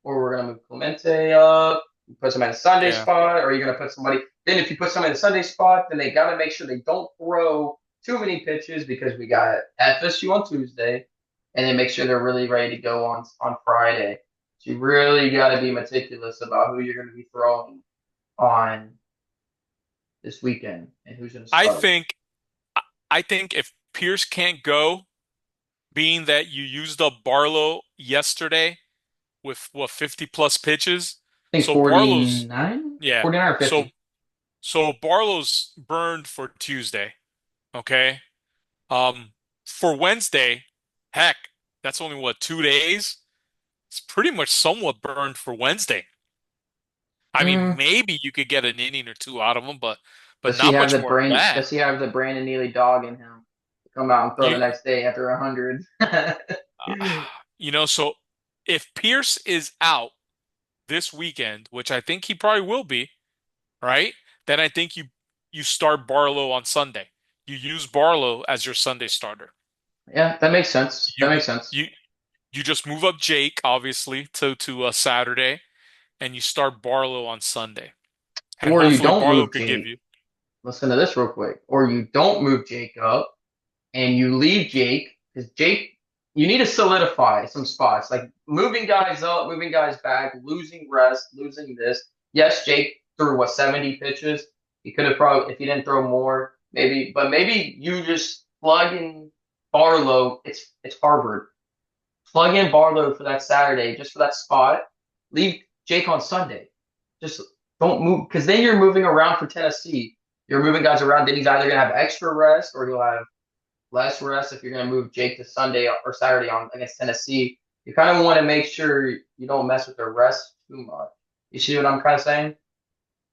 or we're gonna move Clemente up, put him in a Sunday Yeah. spot, or you're gonna put somebody. Then if you put somebody in a Sunday spot, then they gotta make sure they don't throw too many pitches because we got FSU on Tuesday, and then make sure they're really ready to go on Friday. So you really gotta be meticulous about who you're gonna be throwing on this weekend and who's gonna I start. think I think if Pierce can't go, being that you used up Barlow yesterday with what 50 plus pitches, I think so Barlow's 49, yeah. 49 or So 50. so Barlow's burned for Tuesday, okay? Um for Wednesday, heck, that's only what 2 days? It's pretty much somewhat burned for Wednesday. I mean, Mm, maybe you could get an inning or two out of him, but does he not have much the more than brain? that. Does he have the Brandon Neely dog in him to come out and throw the You next day after 100? so if Pierce is out this weekend, which I think he probably will be, right? Then I think you start Barlow on Sunday. You use Barlow as your Sunday starter. Yeah, that makes sense. That You makes sense. you you just move up Jake obviously to Saturday, and you start Barlow on Sunday, and Or you hopefully don't Barlow move could give Jake. you. Listen to this real quick. Or you don't move Jake up and you leave Jake because Jake, you need to solidify some spots, like moving guys up, moving guys back, losing rest, losing this. Yes, Jake threw what 70 pitches. He could have probably, if he didn't throw more, maybe, but maybe you just plug in Barlow. It's Harvard. Plug in Barlow for that Saturday, just for that spot. Leave Jake on Sunday. Just don't move because then you're moving around for Tennessee. You're moving guys around. Then he's either gonna have extra rest or he'll have less rest if you're going to move Jake to Sunday or Saturday on against Tennessee. You kind of want to make sure you don't mess with their rest too much. You see what I'm kind of saying?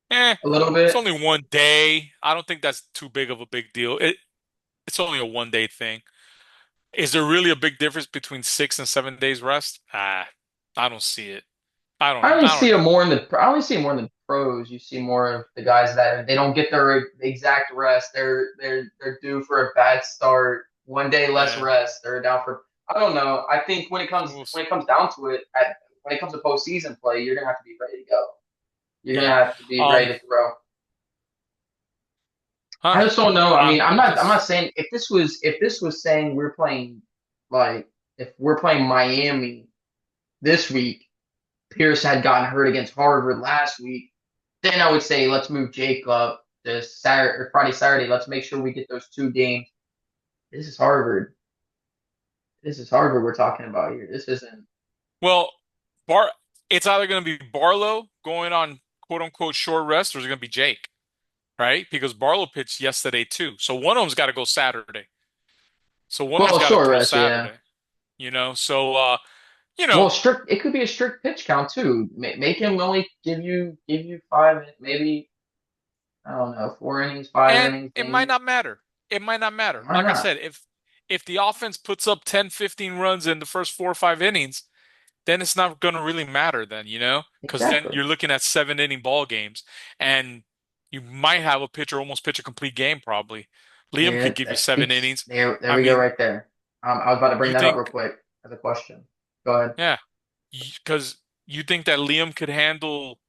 Eh, A little it's bit. only 1 day. I don't think that's too big of a big deal. It's only a 1 day thing. Is there really a big difference between 6 and 7 days rest? I don't see it. I don't even. I only see it more in the pros. You see more of the guys that they don't get their exact rest. They're due for a bad start. 1 day less Yeah, rest. They're down for. I don't know. I think we'll when see. it comes down to it, when it comes to postseason play, you're gonna have to be ready to go. You're gonna Yeah. have to be ready Um, to throw. huh. I just don't know. I mean, We'll I'm not just saying if this was saying we're playing like if we're playing Miami this week, Pierce had gotten hurt against Harvard last week, then I would say let's move Jake up to Saturday or Friday, Saturday. Let's make sure we get those 2 games. This is Harvard. This is Harvard we're talking about here. This isn't well, Bar. It's either going to be Barlow going on quote unquote short rest, or it's going to be Jake, right? Because Barlow pitched yesterday too, so one of them's got to go Saturday. So one of them's well, got to short throw rest, yeah. Saturday. So you Well, know, strict. It could be a strict pitch count too. Make him only give you five, maybe I don't know, 4 innings, five and innings, it might maybe. not matter. It might not matter. Why Like I not? said, if the offense puts up 10, 15 runs in the first 4 or 5 innings, then it's not going to really matter then, because then Exactly. you're looking at 7 inning ball games and you might have a pitcher almost pitch a complete game probably. Liam Yeah, could give you that 7 innings. speaks. There I we go, mean, right there. I was about to bring you that up real think, quick as a question. Go ahead. yeah, because you think that Liam could handle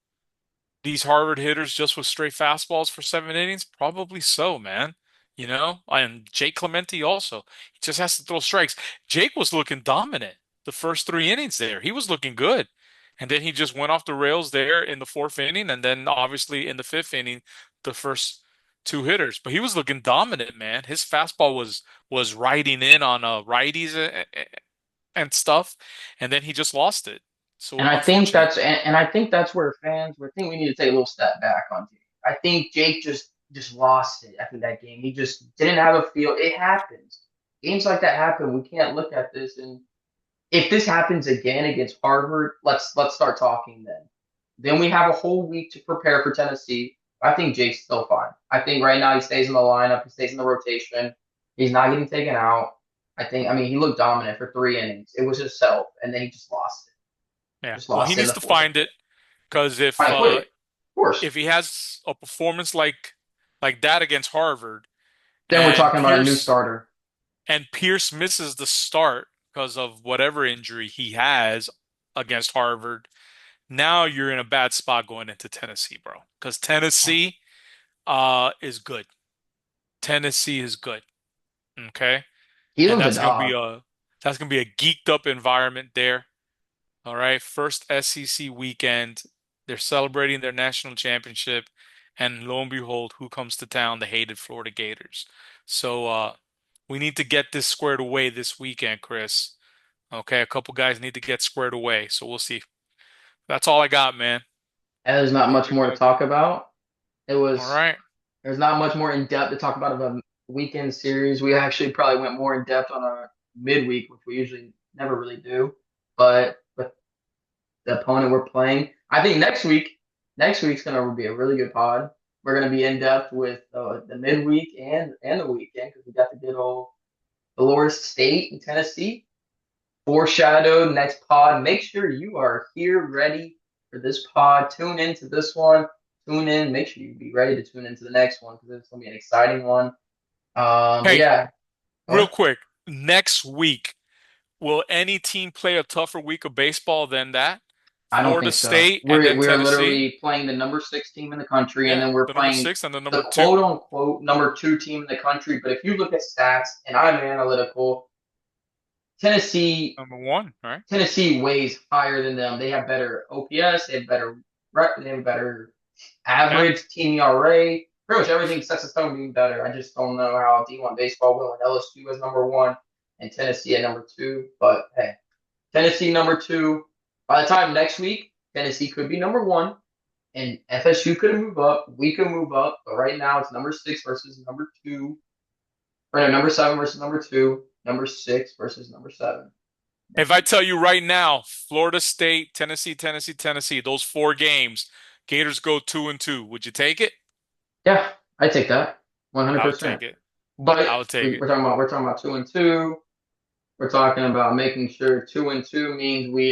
these Harvard hitters just with straight fastballs for 7 innings? Probably so, man. And Jake Clemente also. He just has to throw strikes. Jake was looking dominant the first 3 innings there. He was looking good. And then he just went off the rails there in the fourth inning, and then obviously in the fifth inning, the first two hitters. But he was looking dominant, man. His fastball was riding in on righties and stuff, and then he just lost it. So unfortunate. And I think that's where fans. I think we need to take a little step back on Jake. I think Jake just lost it after that game. He just didn't have a feel. It happens. Games like that happen. We can't look at this and if this happens again against Harvard, let's start talking then. Then we have a whole week to prepare for Tennessee. I think Jake's still fine. I think right now he stays in the lineup, he stays in the rotation. He's not getting taken out. I mean, he looked dominant for 3 innings. It was his self, and then he just lost it. Yeah. Just Well, he lost it in needs the to fourth find inning. it because Fine, quit it. Of course. if he has a performance like that against Harvard Then we're and talking about a new Pierce starter. and Pierce misses the start because of whatever injury he has against Harvard, now you're in a bad spot going into Tennessee, bro. Because Tennessee is good. Tennessee is good. Okay. And Keenum's a dog. that's gonna be a geeked up environment there. All right. First SEC weekend. They're celebrating their national championship. And lo and behold, who comes to town? The hated Florida Gators. So we need to get this squared away this weekend, Chris. Okay, a couple guys need to get squared away. So we'll see. That's all I got, man. And there's not What much we more to gonna do? talk about. It All was right. there's not much more in depth to talk about of a weekend series. We actually probably went more in depth on a midweek, which we usually never really do. But with the opponent we're playing, I think next week's gonna be a really good pod. We're gonna be in depth with the midweek and the weekend because we got the good old Dolores State in Tennessee. Foreshadowed next pod. Make sure you are here ready for this pod. Tune into this one. Tune in. Make sure you be ready to tune into the next one because it's gonna be an exciting one. But Hey, yeah, go real ahead. quick. Next week, will any team play a tougher week of baseball than that? I don't Florida think so. State and We're then we're Tennessee? literally playing the number 6 team in the country, and Yeah, then we're the number playing six and the the number two. quote unquote number 2 team in the country. But if you look at stats, and I'm analytical, Tennessee Number one, all right? Tennessee weighs higher than them. They have better OPS. They have better they have better Yeah. average, team ERA. Pretty much everything sets the tone being better. I just don't know how D1 baseball will, and LSU as number 1 and Tennessee at number 2. But hey, Tennessee number 2. By the time next week, Tennessee could be number 1, and FSU could move up. We could move up, but right now it's number 6 versus number 2, or no, number 7 versus number 2, number 6 versus number 7 If next I week. tell you right now, Florida State, Tennessee, Tennessee, Tennessee, those four games, Gators go 2-2. Would you take it? Yeah, I take that I would 100%. take it. I But would take it. we're talking about 2-2. We're talking about making sure 2-2 means we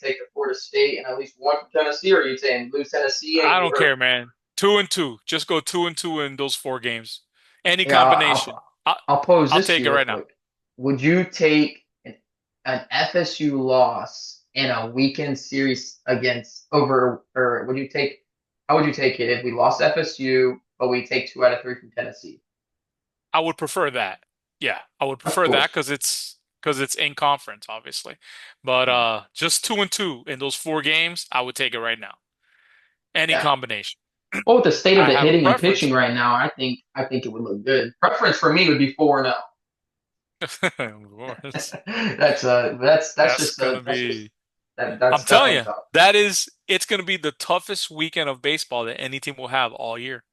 take the Florida State and at least one from Tennessee, or are you saying lose Tennessee I and don't care, man. 2-2. Just go 2-2 in those four games. Any yeah, combination. I'll pose I'll this to take you it real right now. quick. Would you take an FSU loss in a weekend series against over, or would you take? How would you take it if we lost FSU, but we take 2 out of 3 from Tennessee? I would prefer that. Yeah, I would Of prefer that course. because it's in conference, obviously. But just 2-2 in those four games, I would take it right now. Any Yeah. combination. Well, with the state of I the have a hitting and preference. pitching right now, I think it would look good. Preference for me would be 4-0. It's- That's That's just gonna that's just be. I'm that's telling definitely you, tough. it's gonna be the toughest weekend of baseball that any team will have all year.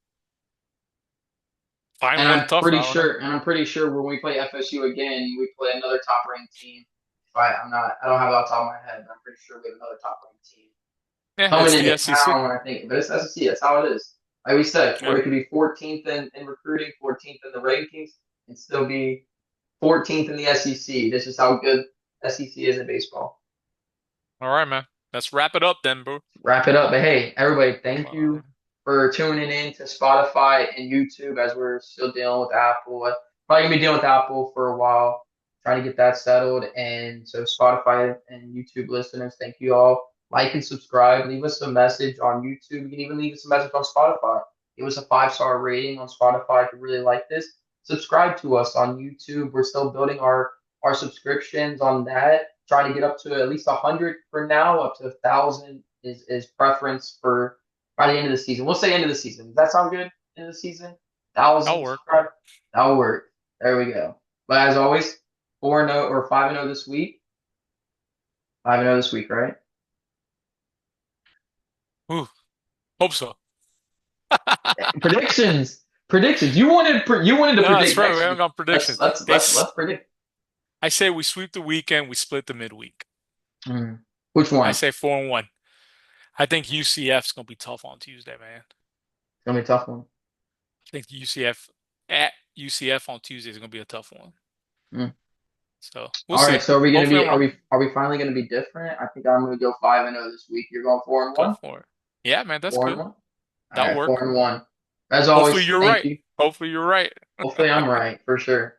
And Final and I'm tough, pretty I don't know. sure and I'm pretty sure when we play FSU again, we play another top ranked team. If I don't have it off the top of my head, but I'm pretty sure we have another top ranked team Yeah, coming it's the into SEC. town. I think, but it's SEC. That's how it is. Like we said, Yeah. Florida could be 14th in recruiting, 14th in the rankings, and still be 14th in the SEC. This is how good SEC is in baseball. All right, man. Let's wrap it up then, bro. Wrap it up. But hey, everybody, thank Uh, you for tuning in to Spotify and YouTube as we're still dealing with Apple. Probably gonna be dealing with Apple for a while, trying to get that settled. And so Spotify and YouTube listeners, thank you all. Like and subscribe. Leave us a message on YouTube. You can even leave us a message on Spotify. Give us a 5-star rating on Spotify if you really like this. Subscribe to us on YouTube. We're still building our subscriptions on that. Trying to get up to at least 100 for now. Up to 1,000 is preference for by the end of the season. We'll say end of the season. Does that sound good? End of the season, that'll 1,000 work. subscribers. That'll work. There we go. But as always, 4-0 or 5-0 this week. 5-0 this week, right? Ooh, hope so. Predictions. You wanted to No, that's predict right. We next haven't week. got Let's predictions. let's let's let's predict. I say we sweep the weekend, we split the midweek. Which I one? It's say 4-1. I think UCF's gonna be tough on Tuesday, man. gonna be a tough one. I think UCF at UCF on Tuesday is gonna be a tough one. Mm. So we'll All right. see. So are we gonna Hopefully be I'm wrong. are we finally gonna be different? I think I'm gonna go 5-0 this week. You're going four and Go one. for it. Yeah, man, that's Four and good. one. All That'll right, four work. and one. As Hopefully always, you're thank right. you. Hopefully you're right. Hopefully I'm right for sure.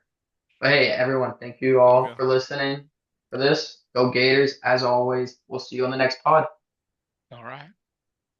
But hey, everyone, thank you all Okay. for listening. for this. Go Gators, as always. We'll see you on the next pod. All right.